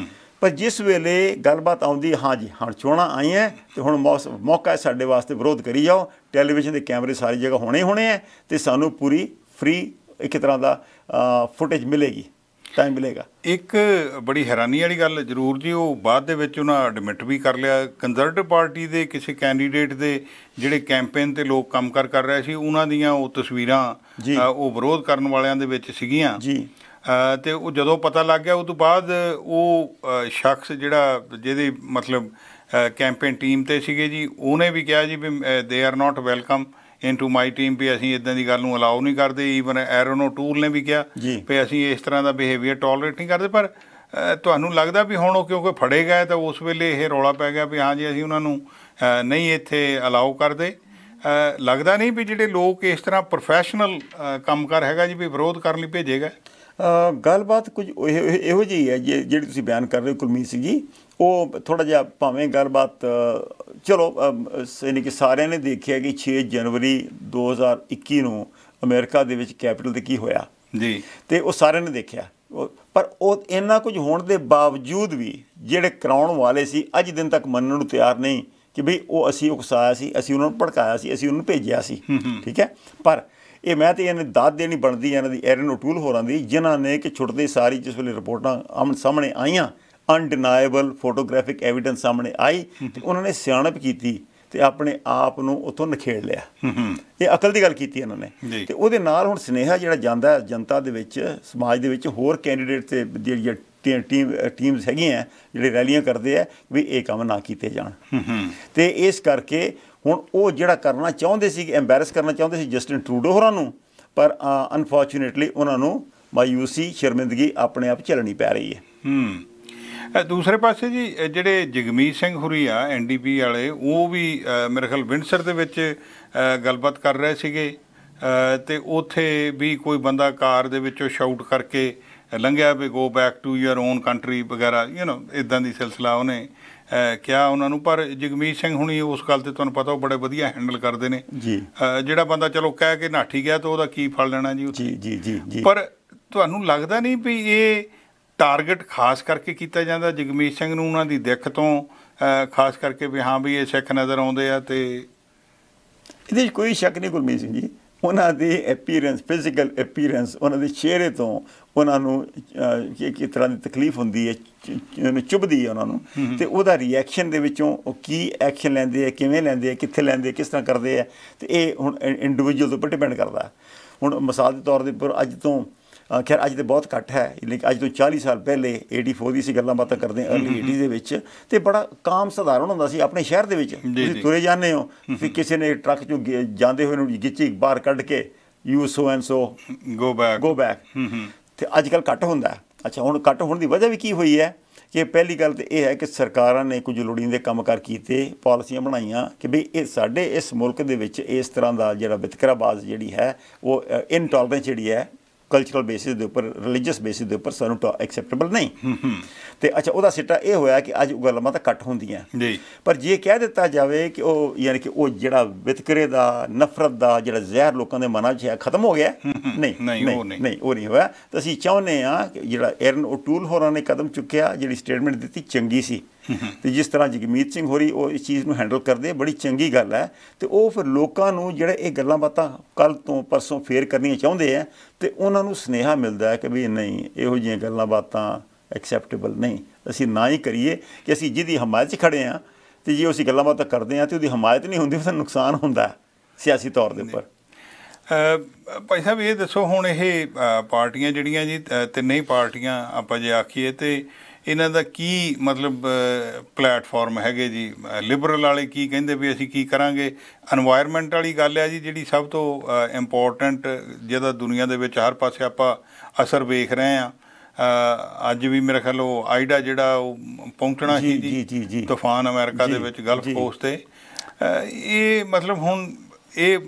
ਪਰ ਜਿਸ ਵੇਲੇ ਗੱਲਬਾਤ ਆਉਂਦੀ ਹਾਂ ਜੀ ਹੁਣ ਚੋਣਾਂ ਆਈਆਂ ਤੇ ਹੁਣ ਮੌਕਾ ਹੈ ਸਾਡੇ ਵਾਸਤੇ ਵਿਰੋਧ ਕਰੀ ਜਾਓ, ਟੈਲੀਵਿਜ਼ਨ ਦੇ ਕੈਮਰੇ ਸਾਰੀ ਜਗ੍ਹਾ ਹੋਣੇ ਹੈ ਤੇ ਸਾਨੂੰ ਪੂਰੀ ਫ੍ਰੀ ਇੱਕ ਤਰ੍ਹਾਂ ਦਾ ਫੁਟੇਜ ਮਿਲੇਗੀ, ਟਾਈਮ ਮਿਲੇਗਾ। ਇੱਕ ਬੜੀ ਹੈਰਾਨੀ ਵਾਲੀ ਗੱਲ ਜ਼ਰੂਰ ਜੀ, ਉਹ ਬਾਅਦ ਦੇ ਵਿੱਚ ਉਹਨਾਂ ਐਡਮਿਟ ਵੀ ਕਰ ਲਿਆ, ਕੰਜ਼ਰਵੇਟਿਵ ਪਾਰਟੀ ਦੇ ਕਿਸੇ ਕੈਂਡੀਡੇਟ ਦੇ ਜਿਹੜੇ ਕੈਂਪੇਨ ਤੇ ਲੋਕ ਕੰਮ ਕਰ ਰਹੇ ਸੀ ਉਹਨਾਂ ਦੀਆਂ ਉਹ ਤਸਵੀਰਾਂ ਉਹ ਵਿਰੋਧ ਕਰਨ ਵਾਲਿਆਂ ਦੇ ਵਿੱਚ ਸੀਗੀਆਂ ਜੀ। ਤੇ ਉਹ ਜਦੋਂ ਪਤਾ ਲੱਗ ਗਿਆ ਉਹ ਤੋਂ ਬਾਅਦ ਉਹ ਸ਼ਖਸ ਜਿਹੜਾ ਜਿਹਦੀ ਮਤਲਬ ਕੈਂਪੇਨ ਟੀਮ ਤੇ ਸੀਗੇ ਜੀ, ਉਹਨੇ ਵੀ ਕਿਹਾ ਜੀ ਵੀ they are not welcome into my team, ਵੀ ਅਸੀਂ ਇੱਦਾਂ ਦੀ ਗੱਲ ਨੂੰ ਅਲਾਓ ਨਹੀਂ ਕਰਦੇ। ਈਵਨ ਐਰਨ ਓਟੂਲ ਨੇ ਵੀ ਕਿਹਾ ਵੀ ਅਸੀਂ ਇਸ ਤਰ੍ਹਾਂ ਦਾ ਬਿਹੇਵੀਅਰ ਟੋਲਰੇਟ ਨਹੀਂ ਕਰਦੇ। ਪਰ ਤੁਹਾਨੂੰ ਲੱਗਦਾ ਵੀ ਹੁਣ ਉਹ ਕਿਉਂਕਿ ਫੜੇ ਗਏ ਤਾਂ ਉਸ ਵੇਲੇ ਇਹ ਰੌਲਾ ਪੈ ਗਿਆ ਵੀ ਹਾਂ ਜੀ ਅਸੀਂ ਉਹਨਾਂ ਨੂੰ ਨਹੀਂ ਇੱਥੇ ਅਲਾਓ ਕਰਦੇ। ਲੱਗਦਾ ਨਹੀਂ ਵੀ ਜਿਹੜੇ ਲੋਕ ਇਸ ਤਰ੍ਹਾਂ ਪ੍ਰੋਫੈਸ਼ਨਲ ਕੰਮ ਕਰ ਹੈਗਾ ਜੀ ਵੀ ਵਿਰੋਧ ਕਰਨ ਲਈ ਭੇਜੇ ਗਏ? ਗੱਲਬਾਤ ਕੁਝ ਇਹੋ ਜਿਹੀ ਹੈ ਜਿਹੜੀ ਤੁਸੀਂ ਬਿਆਨ ਕਰ ਰਹੇ ਹੋ ਕੁਲਮੀਤ ਸਿੰਘ ਜੀ, ਉਹ ਥੋੜ੍ਹਾ ਜਿਹਾ ਭਾਵੇਂ ਗੱਲਬਾਤ ਚਲੋ ਯਾਨੀ ਕਿ ਸਾਰਿਆਂ ਨੇ ਦੇਖਿਆ ਕਿ 6 ਜਨਵਰੀ 2021 ਨੂੰ ਅਮਰੀਕਾ ਦੇ ਵਿੱਚ ਕੈਪੀਟਲ 'ਤੇ ਕੀ ਹੋਇਆ ਜੀ, ਤੇ ਉਹ ਸਾਰਿਆਂ ਨੇ ਦੇਖਿਆ। ਪਰ ਉਹ ਇੰਨਾ ਕੁਝ ਹੋਣ ਦੇ ਬਾਵਜੂਦ ਵੀ ਜਿਹੜੇ ਕਰਾਉਣ ਵਾਲੇ ਸੀ ਅੱਜ ਦਿਨ ਤੱਕ ਮੰਨਣ ਨੂੰ ਤਿਆਰ ਨਹੀਂ ਕਿ ਬਈ ਉਹ ਅਸੀਂ ਉਕਸਾਇਆ ਸੀ, ਅਸੀਂ ਉਹਨਾਂ ਨੂੰ ਭੜਕਾਇਆ ਸੀ, ਅਸੀਂ ਉਹਨਾਂ ਨੂੰ ਭੇਜਿਆ ਸੀ, ਠੀਕ ਹੈ। ਪਰ ਇਹ ਮੈਂ ਤਾਂ ਇਹਨਾਂ ਦੀ ਦਾਦ ਦੇਣੀ ਬਣਦੀ ਹੈ ਇਹਨਾਂ ਦੀ ਐਰਨ ਓਟੂਲ ਹੋਰਾਂ ਦੀ, ਜਿਨ੍ਹਾਂ ਨੇ ਕਿ ਛੁੱਟਦੇ ਸਾਰੀ ਜਿਸ ਵੇਲੇ ਰਿਪੋਰਟਾਂ ਸਾਹਮਣੇ ਆਈਆਂ, ਅਨਡਿਨਾਏਬਲ ਫੋਟੋਗ੍ਰਾਫਿਕ ਐਵੀਡੈਂਸ ਸਾਹਮਣੇ ਆਈ ਤੇ ਉਹਨਾਂ ਨੇ ਸਿਆਣਪ ਕੀਤੀ ਤੇ ਆਪਣੇ ਆਪ ਨੂੰ ਉੱਥੋਂ ਨਿਖੇੜ ਲਿਆ। ਇਹ ਅਕਲ ਦੀ ਗੱਲ ਕੀਤੀ ਇਹਨਾਂ ਨੇ। ਤੇ ਉਹਦੇ ਨਾਲ ਹੁਣ ਸੁਨੇਹਾ ਜਿਹੜਾ ਜਾਂਦਾ ਜਨਤਾ ਦੇ ਵਿੱਚ, ਸਮਾਜ ਦੇ ਵਿੱਚ ਹੋਰ ਕੈਂਡੀਡੇਟ ਤੇ ਜਿਹੜੀਆਂ ਟੀਮਸ ਹੈਗੀਆਂ ਜਿਹੜੇ ਰੈਲੀਆਂ ਕਰਦੇ ਆ ਵੀ ਇਹ ਕੰਮ ਨਾ ਕੀਤੇ ਜਾਣ। ਤੇ ਇਸ ਕਰਕੇ ਹੁਣ ਉਹ ਜਿਹੜਾ ਕਰਨਾ ਚਾਹੁੰਦੇ ਸੀ, ਐਂਬੈਰਸ ਕਰਨਾ ਚਾਹੁੰਦੇ ਸੀ ਜਸਟਿਨ ਟਰੂਡੋ ਹੋਰਾਂ ਨੂੰ, ਪਰ ਅਨਫੋਰਚੂਨੇਟਲੀ ਉਹਨਾਂ ਨੂੰ ਮਾਯੂਸੀ ਸ਼ਰਮਿੰਦਗੀ ਆਪਣੇ ਆਪ ਝੱਲਣੀ ਪੈ ਰਹੀ ਹੈ। ਦੂਸਰੇ ਪਾਸੇ ਜੀ ਜਿਹੜੇ ਜਗਮੀਤ ਸਿੰਘ ਹੁਰੀ ਆ NDP ਵਾਲੇ, ਉਹ ਵੀ ਮੇਰੇ ਖਿਆਲ ਵਿੰਡਸਰ ਦੇ ਵਿੱਚ ਗੱਲਬਾਤ ਕਰ ਰਹੇ ਸੀਗੇ ਤੇ ਉੱਥੇ ਵੀ ਕੋਈ ਬੰਦਾ ਕਾਰ ਦੇ ਵਿੱਚੋਂ ਸ਼ਾਊਟ ਕਰਕੇ ਲੰਘਿਆ ਵੀ go back to your own country ਵਗੈਰਾ, ਇੱਦਾਂ ਦੀ ਸਿਲਸਿਲਾ ਉਹਨੇ ਕਿਹਾ ਉਹਨਾਂ ਨੂੰ। ਪਰ ਜਗਮੀਤ ਸਿੰਘ ਹੁਣੀ ਉਸ ਗੱਲ 'ਤੇ ਤੁਹਾਨੂੰ ਪਤਾ ਉਹ ਬੜੇ ਵਧੀਆ ਹੈਂਡਲ ਕਰਦੇ ਨੇ ਜੀ। ਜਿਹੜਾ ਬੰਦਾ ਚਲੋ ਕਹਿ ਕੇ ਨਾਠੀ ਗਿਆ ਤਾਂ ਉਹਦਾ ਕੀ ਫਲ ਲੈਣਾ ਜੀ ਜੀ। ਪਰ ਤੁਹਾਨੂੰ ਲੱਗਦਾ ਨਹੀਂ ਵੀ ਇਹ ਟਾਰਗੇਟ ਖਾਸ ਕਰਕੇ ਕੀਤਾ ਜਾਂਦਾ ਜਗਮੀਤ ਸਿੰਘ ਨੂੰ, ਉਹਨਾਂ ਦੀ ਦਿੱਖ ਤੋਂ ਖਾਸ ਕਰਕੇ ਵੀ ਹਾਂ ਵੀ ਇਹ ਸਿੱਖ ਨਜ਼ਰ ਆਉਂਦੇ ਆ? ਤੇ ਇਹਦੇ 'ਚ ਕੋਈ ਸ਼ੱਕ ਨਹੀਂ ਗੁਰਮੀਤ ਸਿੰਘ ਜੀ, ਉਹਨਾਂ ਦੀ ਐਪੀਅਰੈਂਸ, ਫਿਜ਼ੀਕਲ ਐਪੀਅਰੈਂਸ, ਉਹਨਾਂ ਦੇ ਚਿਹਰੇ ਤੋਂ ਉਹਨਾਂ ਨੂੰ ਕਿਸ ਤਰ੍ਹਾਂ ਦੀ ਤਕਲੀਫ ਹੁੰਦੀ ਹੈ, ਚੁੱਭਦੀ ਹੈ ਉਹਨਾਂ ਨੂੰ, ਤੇ ਉਹਦਾ ਰਿਐਕਸ਼ਨ ਦੇ ਵਿੱਚੋਂ ਉਹ ਕੀ ਐਕਸ਼ਨ ਲੈਂਦੇ ਆ, ਕਿਵੇਂ ਲੈਂਦੇ ਆ, ਕਿੱਥੇ ਲੈਂਦੇ, ਕਿਸ ਤਰ੍ਹਾਂ ਕਰਦੇ ਆ, ਤੇ ਇਹ ਹੁਣ ਇੰਡੀਵਿਜੂਅਲ ਦੇ ਉੱਪਰ ਡਿਪੈਂਡ ਕਰਦਾ। ਹੁਣ ਮਿਸਾਲ ਦੇ ਤੌਰ ਦੇ ਉੱਪਰ ਅੱਜ ਤੋਂ ਖੈਰ ਅੱਜ ਤਾਂ ਬਹੁਤ ਘੱਟ ਹੈ, ਲੇਕਿਨ ਅੱਜ ਤੋਂ 40 ਸਾਲ ਪਹਿਲੇ 84 ਦੀ ਅਸੀਂ ਗੱਲਾਂ ਬਾਤਾਂ ਕਰਦੇ ਹਾਂ, ਅਰਲੀ 80s ਦੇ ਵਿੱਚ, ਤੇ ਬੜਾ ਕਾਮ ਸਧਾਰਨ ਹੁੰਦਾ ਸੀ ਆਪਣੇ ਸ਼ਹਿਰ ਦੇ ਵਿੱਚ। ਤੁਸੀਂ ਤੁਰੇ ਜਾਂਦੇ ਹੋ, ਤੁਸੀਂ ਕਿਸੇ ਨੇ ਟਰੱਕ 'ਚੋਂ ਜਾਂਦੇ ਹੋਏ ਨੂੰ ਗਿੱਚੀ ਬਾਹਰ ਕੱਢ ਕੇ you so and so go back, ਤੇ ਅੱਜ ਕੱਲ੍ਹ ਘੱਟ ਹੁੰਦਾ। ਅੱਛਾ, ਹੁਣ ਘੱਟ ਹੋਣ ਦੀ ਵਜ੍ਹਾ ਵੀ ਕੀ ਹੋਈ ਹੈ ਕਿ ਪਹਿਲੀ ਗੱਲ ਤਾਂ ਇਹ ਹੈ ਕਿ ਸਰਕਾਰਾਂ ਨੇ ਕੁਝ ਲੋੜੀਂਦੇ ਕੰਮਕਾਰ ਕੀਤੇ, ਪਾਲਿਸੀਆਂ ਬਣਾਈਆਂ ਕਿ ਬਈ ਇਹ ਸਾਡੇ ਇਸ ਮੁਲਕ ਦੇ ਵਿੱਚ ਇਸ ਤਰ੍ਹਾਂ ਦਾ ਜਿਹੜਾ ਵਿਤਕਰਾਬਾਜ਼ ਜਿਹੜੀ ਹੈ ਉਹ ਇਨਟੋਲਰੈਂਸ ਜਿਹੜੀ ਹੈ ਕਲਚਰਲ ਬੇਸਿਸ ਦੇ ਉੱਪਰ, ਰਿਲੀਜੀਅਸ ਬੇਸਿਸ ਦੇ ਉੱਪਰ ਸਾਨੂੰ ਐਕਸੈਪਟੇਬਲ ਨਹੀਂ। ਤੇ ਅੱਛਾ, ਉਹਦਾ ਸਿੱਟਾ ਇਹ ਹੋਇਆ ਕਿ ਅੱਜ ਗੱਲਾਂ ਤਾਂ ਘੱਟ ਹੁੰਦੀਆਂ। ਪਰ ਜੇ ਕਹਿ ਦਿੱਤਾ ਜਾਵੇ ਕਿ ਉਹ ਯਾਨੀ ਕਿ ਉਹ ਜਿਹੜਾ ਵਿਤਕਰੇ ਦਾ, ਨਫ਼ਰਤ ਦਾ ਜਿਹੜਾ ਜ਼ਹਿਰ ਲੋਕਾਂ ਦੇ ਮਨਾਂ 'ਚ ਹੈ ਖਤਮ ਹੋ ਗਿਆ, ਨਹੀਂ ਉਹ ਨਹੀਂ ਹੋਇਆ। ਤਾਂ ਅਸੀਂ ਚਾਹੁੰਦੇ ਹਾਂ ਕਿ ਜਿਹੜਾ ਐਰਨ ਓਟੂਲ ਹੋਰਾਂ ਨੇ ਕਦਮ ਚੁੱਕਿਆ, ਜਿਹੜੀ ਸਟੇਟਮੈਂਟ ਦਿੱਤੀ, ਚੰਗੀ ਸੀ। ਤੇ ਜਿਸ ਤਰ੍ਹਾਂ ਜਗਮੀਤ ਸਿੰਘ ਹੋਰੀ ਉਹ ਇਸ ਚੀਜ਼ ਨੂੰ ਹੈਂਡਲ ਕਰਦੇ, ਬੜੀ ਚੰਗੀ ਗੱਲ ਹੈ। ਤੇ ਉਹ ਫਿਰ ਲੋਕਾਂ ਨੂੰ ਜਿਹੜੇ ਇਹ ਗੱਲਾਂ ਬਾਤਾਂ ਕੱਲ੍ਹ ਤੋਂ ਪਰਸੋਂ ਫੇਰ ਕਰਨੀਆਂ ਚਾਹੁੰਦੇ ਆ, ਤੇ ਉਹਨਾਂ ਨੂੰ ਸੁਨੇਹਾ ਮਿਲਦਾ ਹੈ ਕਿ ਵੀ ਨਹੀਂ, ਇਹੋ ਜਿਹੀਆਂ ਗੱਲਾਂ ਬਾਤਾਂ ਐਕਸੈਪਟੇਬਲ ਨਹੀਂ, ਅਸੀਂ ਨਾ ਹੀ ਕਰੀਏ ਕਿ ਅਸੀਂ ਜਿਹਦੀ ਹਮਾਇਤ 'ਚ ਖੜ੍ਹੇ ਹਾਂ, ਅਤੇ ਜੇ ਅਸੀਂ ਗੱਲਾਂ ਬਾਤਾਂ ਕਰਦੇ ਹਾਂ ਅਤੇ ਉਹਦੀ ਹਮਾਇਤ ਨਹੀਂ ਹੁੰਦੀ, ਤਾਂ ਨੁਕਸਾਨ ਹੁੰਦਾ ਸਿਆਸੀ ਤੌਰ ਦੇ ਉੱਪਰ। ਭਾਈ ਸਾਹਿਬ ਇਹ ਦੱਸੋ, ਹੁਣ ਇਹ ਪਾਰਟੀਆਂ ਜਿਹੜੀਆਂ ਜੀ ਤਿੰਨੇ ਹੀ ਪਾਰਟੀਆਂ ਆਪਾਂ ਜੇ ਆਖੀਏ, ਅਤੇ ਇਹਨਾਂ ਦਾ ਕੀ ਮਤਲਬ ਪਲੈਟਫਾਰਮ ਹੈਗੇ ਜੀ? ਲਿਬਰਲ ਵਾਲੇ ਕੀ ਕਹਿੰਦੇ ਵੀ ਅਸੀਂ ਕੀ ਕਰਾਂਗੇ? ਇਨਵਾਇਰਮੈਂਟ ਵਾਲੀ ਗੱਲ ਹੈ ਜੀ ਜਿਹੜੀ ਸਭ ਤੋਂ ਇੰਪੋਰਟੈਂਟ, ਜਿਹਦਾ ਦੁਨੀਆ ਦੇ ਵਿੱਚ ਹਰ ਪਾਸੇ ਆਪਾਂ ਅਸਰ ਵੇਖ ਰਹੇ ਹਾਂ। ਅੱਜ ਵੀ ਮੇਰੇ ਖਿਆਲ ਉਹ ਆਈਡਾ ਜਿਹੜਾ ਉਹ ਪਹੁੰਚਣਾ ਸੀ ਜੀ ਤੂਫਾਨ ਅਮਰੀਕਾ ਦੇ ਵਿੱਚ ਗਲਫ ਕੋਸਟ 'ਤੇ ਇਹ ਮਤਲਬ ਹੁਣ ਇਹ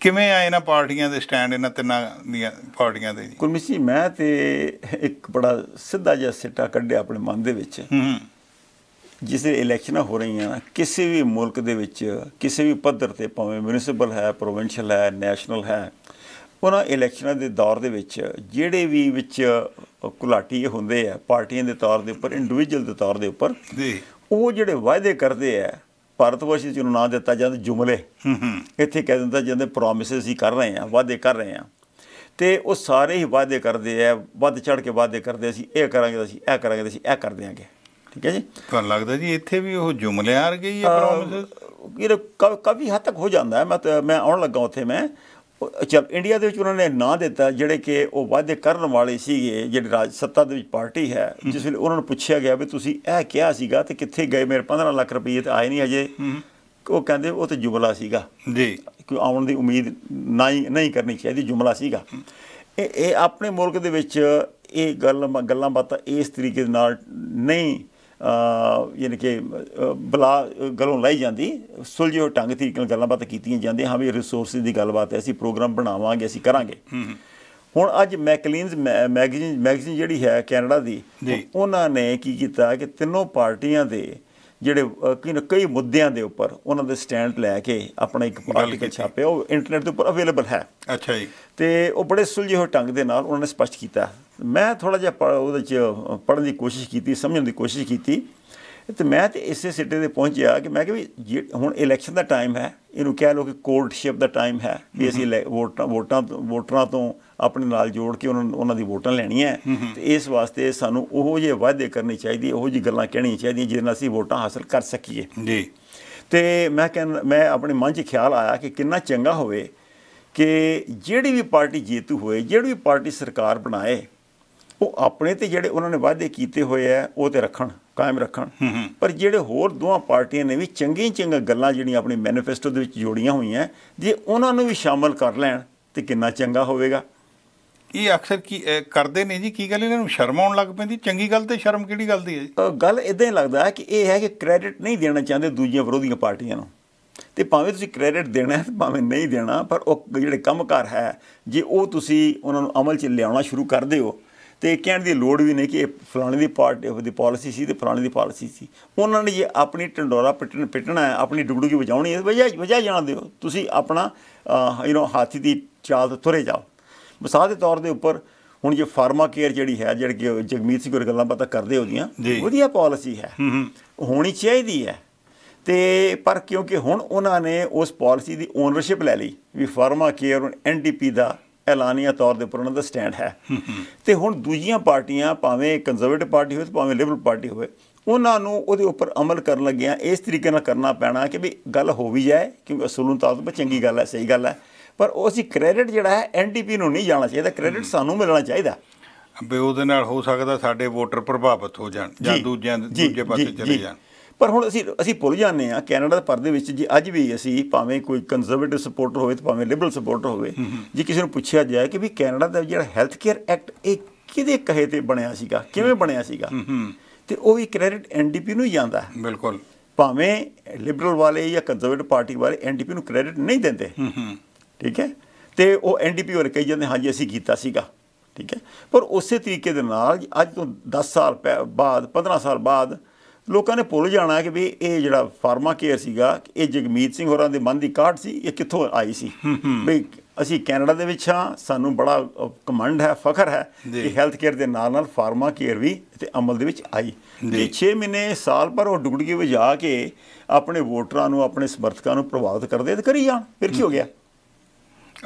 ਕਿਵੇਂ ਆਏ ਇਹਨਾਂ ਪਾਰਟੀਆਂ ਦੇ ਸਟੈਂਡ, ਇਹਨਾਂ ਤਿੰਨਾਂ ਦੀਆਂ ਪਾਰਟੀਆਂ ਦੇ? ਗੁਰਮੀਤ ਜੀ, ਮੈਂ ਤੇ ਇੱਕ ਬੜਾ ਸਿੱਧਾ ਜਿਹਾ ਸਿੱਟਾ ਕੱਢਿਆ ਆਪਣੇ ਮਨ ਦੇ ਵਿੱਚ। ਜਿਸ ਇਲੈਕਸ਼ਨਾਂ ਹੋ ਰਹੀਆਂ ਨਾ ਕਿਸੇ ਵੀ ਮੁਲਕ ਦੇ ਵਿੱਚ, ਕਿਸੇ ਵੀ ਪੱਧਰ 'ਤੇ, ਭਾਵੇਂ ਮਿਊਨਿਸਪਲ ਹੈ, ਪ੍ਰੋਵਿੰਸ਼ੀਅਲ ਹੈ, ਨੈਸ਼ਨਲ ਹੈ, ਉਹਨਾਂ ਇਲੈਕਸ਼ਨਾਂ ਦੇ ਦੌਰ ਦੇ ਵਿੱਚ ਜਿਹੜੇ ਵੀ ਵਿੱਚ ਘੁਲਾਟੀ ਹੁੰਦੇ ਆ ਪਾਰਟੀਆਂ ਦੇ ਤੌਰ ਦੇ ਉੱਪਰ, ਇੰਡੀਵਿਜੂਅਲ ਦੇ ਤੌਰ ਦੇ ਉੱਪਰ, ਉਹ ਜਿਹੜੇ ਵਾਅਦੇ ਕਰਦੇ ਆ, ਭਾਰਤ ਵਰਸ਼ ਜਿਹਨੂੰ ਨਾਂ ਦਿੱਤਾ ਜਾਂਦਾ ਜੁਮਲੇ, ਇੱਥੇ ਕਹਿ ਦਿੰਦਾ ਜਾਂਦੇ ਪ੍ਰੋਮਿਸਿਸ ਹੀ ਕਰ ਰਹੇ ਹਾਂ, ਵਾਅਦੇ ਕਰ ਰਹੇ ਹਾਂ, ਅਤੇ ਉਹ ਸਾਰੇ ਹੀ ਵਾਅਦੇ ਕਰਦੇ ਆ, ਵੱਧ ਚੜ੍ਹ ਕੇ ਵਾਅਦੇ ਕਰਦੇ, ਅਸੀਂ ਇਹ ਕਰਾਂਗੇ, ਅਸੀਂ ਇਹ ਕਰਾਂਗੇ, ਅਸੀਂ ਇਹ ਕਰ ਦਿਆਂਗੇ। ਠੀਕ ਹੈ ਜੀ। ਤੁਹਾਨੂੰ ਲੱਗਦਾ ਜੀ ਇੱਥੇ ਵੀ ਉਹ ਜੁਮਲੇ ਆ ਗਈ ਹੈ ਪ੍ਰੋਮਿਸਿਸ? ਕਾਫੀ ਹੱਦ ਤੱਕ ਹੋ ਜਾਂਦਾ ਹੈ। ਮੈਂ ਆਉਣ ਲੱਗਾ ਉੱਥੇ। ਮੈਂ ਚਲ ਇੰਡੀਆ ਦੇ ਵਿੱਚ ਉਹਨਾਂ ਨੇ ਨਾਂ ਦਿੱਤਾ ਜਿਹੜੇ ਕਿ ਉਹ ਵਾਅਦੇ ਕਰਨ ਵਾਲੇ ਸੀਗੇ, ਜਿਹੜੀ ਰਾਜ ਸੱਤਾ ਦੇ ਵਿੱਚ ਪਾਰਟੀ ਹੈ, ਜਿਸ ਵੇਲੇ ਉਹਨਾਂ ਨੂੰ ਪੁੱਛਿਆ ਗਿਆ ਵੀ ਤੁਸੀਂ ਇਹ ਕਿਹਾ ਸੀਗਾ ਅਤੇ ਕਿੱਥੇ ਗਏ, ਮੇਰੇ 15 ਲੱਖ ਰੁਪਈਏ ਤਾਂ ਆਏ ਨਹੀਂ ਅਜੇ। ਉਹ ਕਹਿੰਦੇ ਉਹ ਤਾਂ ਜੁਮਲਾ ਸੀਗਾ ਜੀ, ਕੋਈ ਆਉਣ ਦੀ ਉਮੀਦ ਨਹੀਂ ਕਰਨੀ ਚਾਹੀਦੀ, ਜੁਮਲਾ ਸੀਗਾ। ਇਹ ਆਪਣੇ ਮੁਲਕ ਦੇ ਵਿੱਚ ਇਹ ਗੱਲਾਂ ਬਾਤਾਂ ਇਸ ਤਰੀਕੇ ਦੇ ਨਾਲ ਨਹੀਂ ਯਾਨੀ ਕਿ ਗਲੋਂ ਲਾਈ ਜਾਂਦੀ, ਸੁਲਝੇ ਹੋਏ ਢੰਗ ਤਰੀਕੇ ਨਾਲ ਗੱਲਾਂ ਬਾਤਾਂ ਕੀਤੀਆਂ ਜਾਂਦੀਆਂ। ਹਾਂ ਵੀ ਰਿਸੋਰਸਿਸ ਦੀ ਗੱਲਬਾਤ ਹੈ, ਅਸੀਂ ਪ੍ਰੋਗਰਾਮ ਬਣਾਵਾਂਗੇ, ਅਸੀਂ ਕਰਾਂਗੇ। ਹੁਣ ਅੱਜ ਮੈਕਲੀਨਜ਼ ਮੈਗਜ਼ੀਨ ਜਿਹੜੀ ਹੈ ਕੈਨੇਡਾ ਦੀ, ਉਹਨਾਂ ਨੇ ਕੀ ਕੀਤਾ ਕਿ ਤਿੰਨੋਂ ਪਾਰਟੀਆਂ ਦੇ ਜਿਹੜੇ ਕਈ ਮੁੱਦਿਆਂ ਦੇ ਉੱਪਰ ਉਹਨਾਂ ਦੇ ਸਟੈਂਡ ਲੈ ਕੇ ਆਪਣਾ ਇੱਕ ਆਰਟੀਕਲ ਛਾਪਿਆ, ਉਹ ਇੰਟਰਨੈਟ ਦੇ ਉੱਪਰ ਅਵੇਲੇਬਲ ਹੈ। ਅੱਛਾ ਜੀ। ਅਤੇ ਉਹ ਬੜੇ ਸੁਲਝੇ ਹੋਏ ਢੰਗ ਦੇ ਨਾਲ ਉਹਨਾਂ ਨੇ ਸਪਸ਼ਟ ਕੀਤਾ। ਮੈਂ ਥੋੜ੍ਹਾ ਜਿਹਾ ਉਹਦੇ 'ਚ ਪੜ੍ਹਨ ਦੀ ਕੋਸ਼ਿਸ਼ ਕੀਤੀ, ਸਮਝਣ ਦੀ ਕੋਸ਼ਿਸ਼ ਕੀਤੀ, ਅਤੇ ਮੈਂ ਤਾਂ ਇਸੇ ਸਿੱਟੇ 'ਤੇ ਪਹੁੰਚਿਆ ਕਿ ਮੈਂ ਕਿਹਾ ਵੀ ਹੁਣ ਇਲੈਕਸ਼ਨ ਦਾ ਟਾਈਮ ਹੈ, ਇਹਨੂੰ ਕਹਿ ਲਓ ਕਿ ਕੋਰਟਸ਼ਿਪ ਦਾ ਟਾਈਮ ਹੈ, ਵੀ ਅਸੀਂ ਵੋਟਰਾਂ ਤੋਂ ਆਪਣੇ ਨਾਲ ਜੋੜ ਕੇ ਉਹਨਾਂ ਦੀ ਵੋਟਾਂ ਲੈਣੀਆਂ, ਅਤੇ ਇਸ ਵਾਸਤੇ ਸਾਨੂੰ ਉਹੋ ਜਿਹੇ ਵਾਅਦੇ ਕਰਨੇ ਚਾਹੀਦੇ, ਉਹੋ ਜਿਹੀ ਗੱਲਾਂ ਕਹਿਣੀਆਂ ਚਾਹੀਦੀਆਂ ਜਿਹਦੇ ਨਾਲ ਅਸੀਂ ਵੋਟਾਂ ਹਾਸਲ ਕਰ ਸਕੀਏ ਜੀ। ਅਤੇ ਮੈਂ ਆਪਣੇ ਮਨ 'ਚ ਖਿਆਲ ਆਇਆ ਕਿ ਕਿੰਨਾ ਚੰਗਾ ਹੋਵੇ ਕਿ ਜਿਹੜੀ ਵੀ ਪਾਰਟੀ ਜੇਤੂ ਹੋਏ, ਜਿਹੜੀ ਵੀ ਪਾਰਟੀ ਸਰਕਾਰ ਬਣਾਏ, ਉਹ ਆਪਣੇ ਤੇ ਜਿਹੜੇ ਉਹਨਾਂ ਨੇ ਵਾਅਦੇ ਕੀਤੇ ਹੋਏ ਹੈ ਉਹ ਤੇ ਰੱਖਣ, ਕਾਇਮ ਰੱਖਣ। ਪਰ ਜਿਹੜੇ ਹੋਰ ਦੋਵਾਂ ਪਾਰਟੀਆਂ ਨੇ ਵੀ ਚੰਗੀਆਂ ਗੱਲਾਂ ਜਿਹੜੀਆਂ ਆਪਣੀ ਮੈਨੀਫੈਸਟੋ ਦੇ ਵਿੱਚ ਜੋੜੀਆਂ ਹੋਈਆਂ, ਜੇ ਉਹਨਾਂ ਨੂੰ ਵੀ ਸ਼ਾਮਲ ਕਰ ਲੈਣ ਤਾਂ ਕਿੰਨਾ ਚੰਗਾ ਹੋਵੇਗਾ। ਇਹ ਅਕਸਰ ਕੀ ਕਰਦੇ ਨੇ ਜੀ, ਕੀ ਗੱਲ ਇਹਨਾਂ ਨੂੰ ਸ਼ਰਮ ਆਉਣ ਲੱਗ ਪੈਂਦੀ? ਚੰਗੀ ਗੱਲ ਤੇ ਸ਼ਰਮ ਕਿਹੜੀ ਗੱਲ ਦੀ ਹੈ? ਗੱਲ ਇੱਦਾਂ ਹੀ ਲੱਗਦਾ ਕਿ ਇਹ ਹੈ ਕਿ ਕ੍ਰੈਡਿਟ ਨਹੀਂ ਦੇਣਾ ਚਾਹੁੰਦੇ ਦੂਜੀਆਂ ਵਿਰੋਧੀਆਂ ਪਾਰਟੀਆਂ ਨੂੰ, ਅਤੇ ਭਾਵੇਂ ਤੁਸੀਂ ਕ੍ਰੈਡਿਟ ਦੇਣਾ ਹੈ ਭਾਵੇਂ ਨਹੀਂ ਦੇਣਾ, ਪਰ ਉਹ ਜਿਹੜੇ ਕੰਮਕਾਰ ਹੈ ਜੇ ਉਹ ਤੁਸੀਂ ਉਹਨਾਂ ਨੂੰ ਅਮਲ 'ਚ ਲਿਆਉਣਾ ਸ਼ੁਰੂ ਕਰਦੇ ਹੋ, ਅਤੇ ਕਹਿਣ ਦੀ ਲੋੜ ਵੀ ਨਹੀਂ ਕਿ ਇਹ ਫਲਾਣੇ ਦੀ ਪਾਰਟੀ ਦੀ ਪਾਲਿਸੀ ਸੀ ਅਤੇ ਫਲਾਣੇ ਦੀ ਪਾਲਿਸੀ ਸੀ। ਉਹਨਾਂ ਨੇ ਜੇ ਆਪਣੀ ਢੰਡੋਰਾ ਪਿੱਟਣਾ ਹੈ, ਆਪਣੀ ਡੁਗਡੁਗੀ ਵਜਾਉਣੀ ਹੈ, ਵਜਾ ਜਾਣ ਦਿਓ। ਤੁਸੀਂ ਆਪਣਾ ਹਾਥੀ ਦੀ ਚਾਲ ਤੋਂ ਤੁਰੇ ਜਾਓ। ਮਿਸਾਲ ਦੇ ਤੌਰ ਦੇ ਉੱਪਰ ਹੁਣ ਜੇ ਫਾਰਮਾ ਕੇਅਰ ਜਿਹੜੀ ਹੈ, ਜਿਹੜੀ ਕਿ ਜਗਮੀਤ ਸਿੰਘ ਹੋਰ ਗੱਲਾਂ ਬਾਤਾਂ ਕਰਦੇ ਉਹਦੀਆਂ, ਵਧੀਆ ਪਾਲਿਸੀ ਹੈ, ਹੋਣੀ ਚਾਹੀਦੀ ਹੈ। ਅਤੇ ਪਰ ਕਿਉਂਕਿ ਹੁਣ ਉਹਨਾਂ ਨੇ ਉਸ ਪਾਲਿਸੀ ਦੀ ਓਨਰਸ਼ਿਪ ਲੈ ਲਈ ਵੀ ਫਾਰਮਾ ਕੇਅਰ NDP ਦਾ ਐਲਾਨੀਆ ਤੌਰ ਦੇ ਉੱਪਰ ਉਹਨਾਂ ਦਾ ਸਟੈਂਡ ਹੈ, ਅਤੇ ਹੁਣ ਦੂਜੀਆਂ ਪਾਰਟੀਆਂ ਭਾਵੇਂ ਕੰਜ਼ਰਵੇਟਿਵ ਪਾਰਟੀ ਹੋਵੇ ਅਤੇ ਭਾਵੇਂ ਲਿਬਰਲ ਪਾਰਟੀ ਹੋਵੇ, ਉਹਨਾਂ ਨੂੰ ਉਹਦੇ ਉੱਪਰ ਅਮਲ ਕਰਨ ਲੱਗਿਆਂ ਇਸ ਤਰੀਕੇ ਨਾਲ ਕਰਨਾ ਪੈਣਾ ਕਿ ਵੀ ਗੱਲ ਹੋ ਵੀ ਜਾਏ, ਕਿਉਂਕਿ ਅਸੂਲਨ ਤੌਰ 'ਤੇ ਚੰਗੀ ਗੱਲ ਹੈ, ਸਹੀ ਗੱਲ ਹੈ, ਪਰ ਉਹ ਅਸੀਂ ਕ੍ਰੈਡਿਟ ਜਿਹੜਾ ਹੈ NDP ਨੂੰ ਨਹੀਂ ਜਾਣਾ ਚਾਹੀਦਾ, ਕ੍ਰੈਡਿਟ ਸਾਨੂੰ ਮਿਲਣਾ ਚਾਹੀਦਾ। ਵੀ ਉਹਦੇ ਨਾਲ ਹੋ ਸਕਦਾ ਸਾਡੇ ਵੋਟਰ ਪ੍ਰਭਾਵਿਤ ਹੋ ਜਾਣ ਜਾਂ ਦੂਜੇ ਪਾਸੇ ਚਲੇ ਜਾਣ। ਪਰ ਹੁਣ ਅਸੀਂ ਭੁੱਲ ਜਾਂਦੇ ਹਾਂ ਕੈਨੇਡਾ ਦੇ ਪਰਦੇ ਵਿੱਚ, ਜੇ ਅੱਜ ਵੀ ਅਸੀਂ ਭਾਵੇਂ ਕੋਈ ਕੰਜ਼ਰਵੇਟਿਵ ਸਪੋਰਟਰ ਹੋਵੇ ਅਤੇ ਭਾਵੇਂ ਲਿਬਰਲ ਸਪੋਰਟਰ ਹੋਵੇ, ਜੇ ਕਿਸੇ ਨੂੰ ਪੁੱਛਿਆ ਜਾਏ ਕਿ ਵੀ ਕੈਨੇਡਾ ਦਾ ਜਿਹੜਾ ਹੈਲਥ ਕੇਅਰ ਐਕਟ ਇਹ ਕਿਹਦੇ ਕਹੇ 'ਤੇ ਬਣਿਆ ਸੀਗਾ, ਕਿਵੇਂ ਬਣਿਆ ਸੀਗਾ, ਅਤੇ ਉਹ ਵੀ ਕ੍ਰੈਡਿਟ NDP ਨੂੰ ਹੀ ਜਾਂਦਾ ਹੈ। ਬਿਲਕੁਲ, ਭਾਵੇਂ ਲਿਬਰਲ ਵਾਲੇ ਜਾਂ ਕੰਜ਼ਰਵੇਟਿਵ ਪਾਰਟੀ ਵਾਲੇ NDP ਨੂੰ ਕ੍ਰੈਡਿਟ ਨਹੀਂ ਦਿੰਦੇ, ਠੀਕ ਹੈ, ਅਤੇ ਉਹ NDP ਵਾਲੇ ਕਹੀ ਜਾਂਦੇ ਹਾਂਜੀ ਅਸੀਂ ਕੀਤਾ ਸੀਗਾ, ਠੀਕ ਹੈ। ਪਰ ਉਸੇ ਤਰੀਕੇ ਦੇ ਨਾਲ ਅੱਜ ਤੋਂ 10 ਸਾਲ ਬਾਅਦ, 15 ਸਾਲ ਬਾਅਦ ਲੋਕਾਂ ਨੇ ਭੁੱਲ ਜਾਣਾ ਕਿ ਵੀ ਇਹ ਜਿਹੜਾ ਫਾਰਮਾ ਕੇਅਰ ਸੀਗਾ, ਇਹ ਜਗਮੀਤ ਸਿੰਘ ਹੋਰਾਂ ਦੇ ਮਨ ਦੀ ਕਾਢ ਸੀ, ਇਹ ਕਿੱਥੋਂ ਆਈ ਸੀ। ਬਈ ਅਸੀਂ ਕੈਨੇਡਾ ਦੇ ਵਿੱਚ ਹਾਂ, ਸਾਨੂੰ ਬੜਾ ਘਮੰਡ ਹੈ, ਫਖਰ ਹੈ ਕਿ ਹੈਲਥ ਕੇਅਰ ਦੇ ਨਾਲ ਨਾਲ ਫਾਰਮਾ ਕੇਅਰ ਵੀ ਇੱਥੇ ਅਮਲ ਦੇ ਵਿੱਚ ਆਈ। ਜੇ 6 ਮਹੀਨੇ ਸਾਲ ਭਰ ਉਹ ਡੁਗਡੁਗੀ ਵਜਾ ਕੇ ਆਪਣੇ ਵੋਟਰਾਂ ਨੂੰ, ਆਪਣੇ ਸਮਰਥਕਾਂ ਨੂੰ ਪ੍ਰਭਾਵਿਤ ਕਰਦੇ, ਤਾਂ ਕਰੀ ਜਾਣ, ਫਿਰ ਕੀ ਹੋ ਗਿਆ।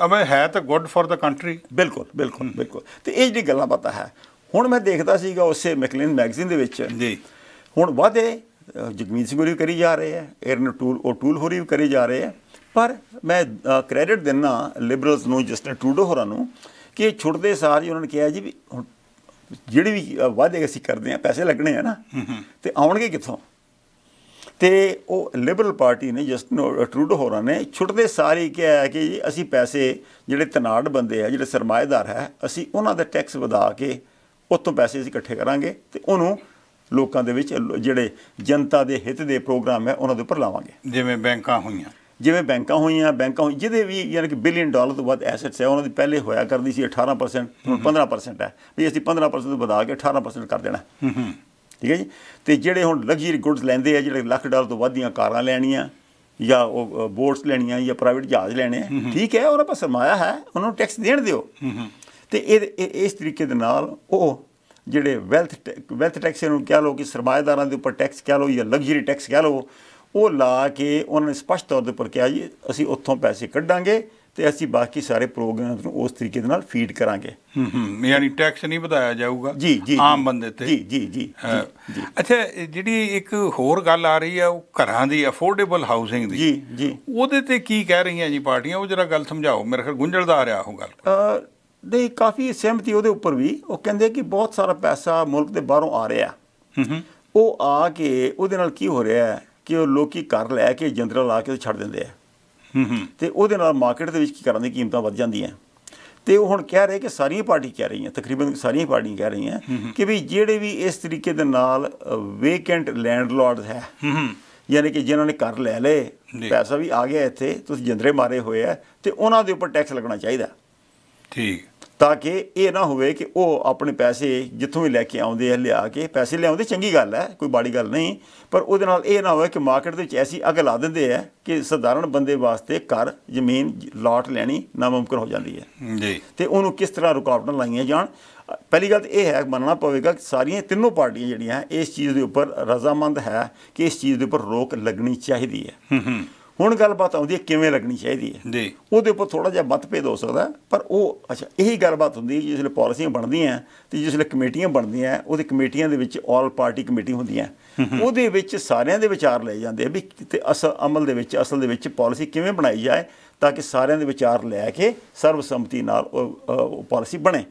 ਅਬੇ ਹੈ ਤਾਂ ਗੁੱਡ ਫॉर ਦ ਕੰਟਰੀ। ਬਿਲਕੁਲ ਬਿਲਕੁਲ ਬਿਲਕੁਲ। ਅਤੇ ਇਹ ਜਿਹੜੀ ਗੱਲਾਂ ਬਾਤਾਂ ਹੈ, ਹੁਣ ਮੈਂ ਦੇਖਦਾ ਸੀਗਾ ਉਸੇ ਮੈਕਲੀਨ ਮੈਗਜ਼ੀਨ ਦੇ ਵਿੱਚ ਜੀ, ਹੁਣ ਵਾਅਦੇ ਜਗਮੀਤ ਸਿੰਘ ਹੋਰੀ ਵੀ ਕਰੀ ਜਾ ਰਹੇ ਹੈ, ਏਰਨ ਟੂਲ ਹੋਰੀ ਵੀ ਕਰੀ ਜਾ ਰਹੇ ਹੈ, ਪਰ ਮੈਂ ਕ੍ਰੈਡਿਟ ਦਿੰਦਾ ਲਿਬਰਲਸ ਨੂੰ, ਜਸਟਿਨ ਟਰੂਡੋ ਹੋਰਾਂ ਨੂੰ, ਕਿ ਛੁੱਟਦੇ ਸਾਰ ਹੀ ਉਹਨਾਂ ਨੇ ਕਿਹਾ ਜੀ ਵੀ ਹੁਣ ਜਿਹੜੀ ਵੀ ਵਾਅਦੇ ਅਸੀਂ ਕਰਦੇ ਹਾਂ ਪੈਸੇ ਲੱਗਣੇ ਆ ਨਾ, ਅਤੇ ਆਉਣਗੇ ਕਿੱਥੋਂ। ਤੇ ਉਹ ਲਿਬਰਲ ਪਾਰਟੀ ਨੇ ਜਸਟਿਨ ਟਰੂਡੋ ਹੋਰਾਂ ਨੇ ਛੁੱਟਦੇ ਸਾਰ ਹੀ ਕਿਹਾ ਕਿ ਜੀ ਅਸੀਂ ਪੈਸੇ ਜਿਹੜੇ ਤਨਾੜ ਬੰਦੇ ਆ ਜਿਹੜੇ ਸਰਮਾਏਦਾਰ ਹੈ ਅਸੀਂ ਉਹਨਾਂ ਦਾ ਟੈਕਸ ਵਧਾ ਕੇ ਉੱਥੋਂ ਪੈਸੇ ਅਸੀਂ ਇਕੱਠੇ ਕਰਾਂਗੇ ਤੇ ਉਹਨੂੰ ਲੋਕਾਂ ਦੇ ਵਿੱਚ ਜਿਹੜੇ ਜਨਤਾ ਦੇ ਹਿੱਤ ਦੇ ਪ੍ਰੋਗਰਾਮ ਹੈ ਉਹਨਾਂ ਦੇ ਉੱਪਰ ਲਾਵਾਂਗੇ। ਜਿਵੇਂ ਬੈਂਕਾਂ ਹੋਈਆਂ ਜਿਹਦੇ ਵੀ ਯਾਨੀ ਕਿ $1 ਬਿਲੀਅਨ ਤੋਂ ਵੱਧ ਐਸੈਟਸ ਹੈ ਉਹਨਾਂ ਦੀ ਪਹਿਲੇ ਹੋਇਆ ਕਰਦੀ ਸੀ 18%, ਹੁਣ 15% ਹੈ ਵੀ ਅਸੀਂ 15% ਤੋਂ ਵਧਾ ਕੇ 18% ਕਰ ਦੇਣਾ। ਠੀਕ ਹੈ ਜੀ। ਤੇ ਜਿਹੜੇ ਹੁਣ ਲਗਜ਼ਰੀ ਗੁੱਡਸ ਲੈਂਦੇ ਆ ਜਿਹੜੇ $1 ਲੱਖ ਤੋਂ ਵੱਧ ਦੀਆਂ ਕਾਰਾਂ ਲੈਣੀਆਂ ਜਾਂ ਉਹ ਬੋਟਸ ਲੈਣੀਆਂ ਜਾਂ ਪ੍ਰਾਈਵੇਟ ਜਹਾਜ਼ ਲੈਣੇ ਆ, ਠੀਕ ਹੈ ਉਹਨਾਂ ਕੋਲ ਸਰਮਾਇਆ ਹੈ ਉਹਨਾਂ ਨੂੰ ਟੈਕਸ ਦੇਣ ਦਿਓ। ਤੇ ਇਸ ਤਰੀਕੇ ਦੇ ਨਾਲ ਉਹ ਜਿਹੜੇ ਵੈਲਥ ਟੈਕਸ ਨੂੰ ਕਹਿ ਲਓ ਕਿ ਸਰਮਾਏਦਾਰਾਂ ਦੇ ਉੱਪਰ ਟੈਕਸ ਕਹਿ ਲਓ ਜਾਂ ਲਗਜ਼ਰੀ ਟੈਕਸ ਕਹਿ ਲਓ, ਉਹ ਲਾ ਕੇ ਉਹਨਾਂ ਨੇ ਸਪਸ਼ਟ ਤੌਰ ਦੇ ਉੱਪਰ ਕਿਹਾ ਜੀ ਅਸੀਂ ਉੱਥੋਂ ਪੈਸੇ ਕੱਢਾਂਗੇ ਤੇ ਅਸੀਂ ਬਾਕੀ ਸਾਰੇ ਪ੍ਰੋਗਰਾਮ ਨੂੰ ਉਸ ਤਰੀਕੇ ਦੇ ਨਾਲ ਫੀਡ ਕਰਾਂਗੇ। ਯਾਨੀ ਟੈਕਸ ਨਹੀਂ ਵਧਾਇਆ ਜਾਊਗਾ ਆਮ ਬੰਦੇ ਤੇ। ਜੀ। ਅੱਛਾ, ਜਿਹੜੀ ਇੱਕ ਹੋਰ ਗੱਲ ਆ ਰਹੀ ਆ ਉਹ ਘਰਾਂ ਦੀ ਅਫੋਰਡੇਬਲ ਹਾਊਸਿੰਗ ਦੀ, ਜੀ ਉਹਦੇ ਤੇ ਕੀ ਕਹਿ ਰਹੀਆਂ ਜੀ ਪਾਰਟੀਆਂ? ਉਹ ਜਰਾ ਗੱਲ ਸਮਝਾਓ, ਮੇਰੇ ਖਿਆਲ ਗੁੰਝਲਦਾਰ ਆ ਉਹ ਗੱਲ। ਨਹੀਂ, ਕਾਫੀ ਸਹਿਮਤੀ ਉਹਦੇ ਉੱਪਰ ਵੀ। ਉਹ ਕਹਿੰਦੇ ਕਿ ਬਹੁਤ ਸਾਰਾ ਪੈਸਾ ਮੁਲਕ ਦੇ ਬਾਹਰੋਂ ਆ ਰਿਹਾ, ਉਹ ਆ ਕੇ ਉਹਦੇ ਨਾਲ ਕੀ ਹੋ ਰਿਹਾ ਹੈ ਕਿ ਉਹ ਲੋਕੀ ਘਰ ਲੈ ਕੇ ਜਨਰਲ ਆ ਕੇ ਛੱਡ ਦਿੰਦੇ ਆ ਤੇ ਉਹਦੇ ਨਾਲ ਮਾਰਕੀਟ ਦੇ ਵਿੱਚ ਕੀ ਕਰਨ ਦੀ ਕੀਮਤਾਂ ਵੱਧ ਜਾਂਦੀਆਂ। ਤੇ ਉਹ ਹੁਣ ਕਹਿ ਰਹੇ ਕਿ ਸਾਰੀਆਂ ਪਾਰਟੀ ਕਹਿ ਰਹੀਆਂ, ਤਕਰੀਬਨ ਸਾਰੀਆਂ ਪਾਰਟੀਆਂ ਕਹਿ ਰਹੀਆਂ ਕਿ ਵੀ ਜਿਹੜੇ ਵੀ ਇਸ ਤਰੀਕੇ ਦੇ ਨਾਲ ਵੇਕੈਂਟ ਲੈਂਡਲੋਰਡ ਹੈ, ਯਾਨੀ ਕਿ ਜਿਨ੍ਹਾਂ ਨੇ ਘਰ ਲੈ ਲਏ, ਪੈਸਾ ਵੀ ਆ ਗਿਆ ਇੱਥੇ, ਤੁਸੀਂ ਜਿੰਦਰੇ ਮਾਰੇ ਹੋਏ ਆ, ਤੇ ਉਹਨਾਂ ਦੇ ਉੱਪਰ ਟੈਕਸ ਲੱਗਣਾ ਚਾਹੀਦਾ। ਠੀਕ। ਤਾਂ ਕਿ ਇਹ ਨਾ ਹੋਵੇ ਕਿ ਉਹ ਆਪਣੇ ਪੈਸੇ ਜਿੱਥੋਂ ਵੀ ਲੈ ਕੇ ਆਉਂਦੇ ਆ ਲਿਆ ਕੇ ਪੈਸੇ ਲਿਆਉਂਦੇ, ਚੰਗੀ ਗੱਲ ਹੈ, ਕੋਈ ਮਾੜੀ ਗੱਲ ਨਹੀਂ, ਪਰ ਉਹਦੇ ਨਾਲ ਇਹ ਨਾ ਹੋਵੇ ਕਿ ਮਾਰਕੀਟ ਦੇ ਵਿੱਚ ਐਸੀ ਅੱਗ ਲਾ ਦਿੰਦੇ ਆ ਕਿ ਸਧਾਰਨ ਬੰਦੇ ਵਾਸਤੇ ਘਰ ਜ਼ਮੀਨ ਲਾਟ ਲੈਣੀ ਨਾਮੁਮਕਿਨ ਹੋ ਜਾਂਦੀ ਹੈ ਜੀ। ਤੇ ਉਹਨੂੰ ਕਿਸ ਤਰ੍ਹਾਂ ਰੁਕਾਵਟਾਂ ਲਾਈਆਂ ਜਾਣ। ਪਹਿਲੀ ਗੱਲ ਤਾਂ ਇਹ ਹੈ, ਮੰਨਣਾ ਪਵੇਗਾ ਕਿ ਸਾਰੀਆਂ ਤਿੰਨੋਂ ਪਾਰਟੀਆਂ ਜਿਹੜੀਆਂ ਇਸ ਚੀਜ਼ ਦੇ ਉੱਪਰ ਰਜ਼ਾਮੰਦ ਹੈ ਕਿ ਇਸ ਚੀਜ਼ ਦੇ ਉੱਪਰ ਰੋਕ ਲੱਗਣੀ ਚਾਹੀਦੀ ਹੈ। ਹੁਣ ਗੱਲਬਾਤ ਆਉਂਦੀ ਹੈ ਕਿਵੇਂ ਲੱਗਣੀ ਚਾਹੀਦੀ ਹੈ ਜੀ, ਉਹਦੇ ਉੱਪਰ ਥੋੜ੍ਹਾ ਜਿਹਾ ਮਤਭੇਦ ਹੋ ਸਕਦਾ, ਪਰ ਉਹ ਅੱਛਾ ਇਹੀ ਗੱਲਬਾਤ ਹੁੰਦੀ ਹੈ ਜਿਸ ਵੇਲੇ ਪਾਲਿਸੀਆਂ ਬਣਦੀਆਂ ਅਤੇ ਜਿਸ ਵੇਲੇ ਕਮੇਟੀਆਂ ਬਣਦੀਆਂ, ਉਹਦੇ ਕਮੇਟੀਆਂ ਦੇ ਵਿੱਚ ਆਲ ਪਾਰਟੀ ਕਮੇਟੀ ਹੁੰਦੀਆਂ, ਉਹਦੇ ਵਿੱਚ ਸਾਰਿਆਂ ਦੇ ਵਿਚਾਰ ਲਏ ਜਾਂਦੇ ਆ ਵੀ ਤੇ ਅਸਲ ਦੇ ਵਿੱਚ ਪਾਲਿਸੀ ਕਿਵੇਂ ਬਣਾਈ ਜਾਏ ਤਾਂ ਕਿ ਸਾਰਿਆਂ ਦੇ ਵਿਚਾਰ ਲੈ ਕੇ ਸਰਬਸੰਮਤੀ ਨਾਲ ਉਹ ਪਾਲਿਸੀ ਬਣੇ।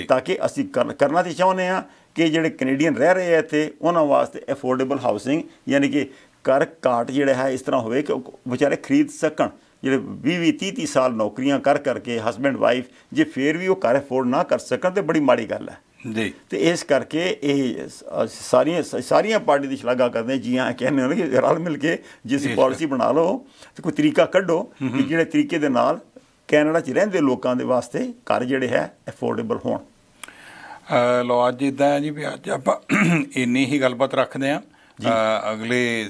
ਤਾਂ ਕਿ ਅਸੀਂ ਕਰਨਾ ਤਾਂ ਚਾਹੁੰਦੇ ਹਾਂ ਕਿ ਜਿਹੜੇ ਕੈਨੇਡੀਅਨ ਰਹਿ ਰਹੇ ਆ ਇੱਥੇ ਉਹਨਾਂ ਵਾਸਤੇ ਅਫੋਰਡੇਬਲ ਹਾਊਸਿੰਗ, ਯਾਨੀ ਕਿ ਘਰ ਘਾਟ ਜਿਹੜਾ ਹੈ ਇਸ ਤਰ੍ਹਾਂ ਹੋਵੇ ਕਿ ਉਹ ਵਿਚਾਰੇ ਖਰੀਦ ਸਕਣ। ਜਿਹੜੇ 20-30 ਸਾਲ ਨੌਕਰੀਆਂ ਕਰਕੇ ਹਸਬੈਂਡ ਵਾਈਫ ਜੇ ਫਿਰ ਵੀ ਉਹ ਘਰ ਅਫੋਰਡ ਨਾ ਕਰ ਸਕਣ ਤਾਂ ਬੜੀ ਮਾੜੀ ਗੱਲ ਹੈ ਜੀ। ਤੇ ਇਸ ਕਰਕੇ ਇਹ ਸਾਰੀਆਂ ਪਾਰਟੀ ਦੀ ਸ਼ਲਾਘਾ ਕਰਦੇ ਜੀ ਹਾਂ, ਕਹਿੰਦੇ ਹੋ ਕਿ ਰਲ ਮਿਲ ਕੇ ਜਿਸ ਪਾਲਿਸੀ ਬਣਾ ਲਓ ਤੇ ਕੋਈ ਤਰੀਕਾ ਕੱਢੋ ਕਿ ਜਿਹੜੇ ਤਰੀਕੇ ਦੇ ਨਾਲ ਕੈਨੇਡਾ 'ਚ ਰਹਿੰਦੇ ਲੋਕਾਂ ਦੇ ਵਾਸਤੇ ਘਰ ਜਿਹੜੇ ਹੈ ਅਫੋਰਡੇਬਲ ਹੋਣ। ਲਓ, ਅੱਜ ਇੱਦਾਂ ਹੈ ਜੀ ਵੀ ਅੱਜ ਆਪਾਂ ਇੰਨੀ ਹੀ ਗੱਲਬਾਤ ਰੱਖਦੇ ਹਾਂ। ਅਗਲੇ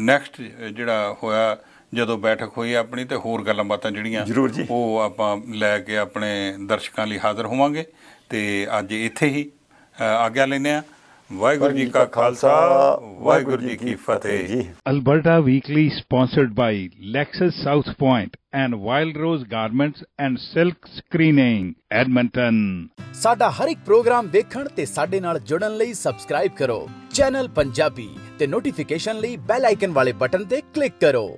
ਨੈਕਸਟ ਜਿਹੜਾ ਹੋਇਆ ਜਦੋਂ ਬੈਠਕ ਹੋਈ ਆਪਣੀ, ਤੇ ਹੋਰ ਗੱਲਾਂ ਬਾਤਾਂ ਜਿਹੜੀਆਂ ਜ਼ਰੂਰ ਜੀ ਉਹ ਆਪਾਂ ਲੈ ਕੇ ਆਪਣੇ ਦਰਸ਼ਕਾਂ ਲਈ ਹਾਜ਼ਰ ਹੋਵਾਂਗੇ। ਤੇ ਅੱਜ ਇੱਥੇ ਹੀ ਆਗਿਆ ਲੈਂਦੇ ਹਾਂ। ਵਾਹਿਗੁਰੂ ਜੀ ਕਾ ਖਾਲਸਾ, ਵਾਹਿਗੁਰੂ ਜੀ ਕੀ ਫਤਿਹ। Alberta Weekly sponsored by Lexus South Point and Wild Rose Garments and Silk Screening, Edmonton। ਸਾਡਾ ਹਰ ਇੱਕ ਪ੍ਰੋਗਰਾਮ ਵੇਖਣ ਤੇ ਸਾਡੇ ਨਾਲ ਜੁੜਨ ਲਈ ਸਬਸਕ੍ਰਾਈਬ ਕਰੋ ਚੈਨਲ ਪੰਜਾਬੀ ਤੇ ਨੋਟੀਫਿਕੇਸ਼ਨ ਲਈ ਬੈਲ ਆਈਕਨ ਵਾਲੇ ਬਟਨ ਤੇ ਕਲਿੱਕ ਕਰੋ।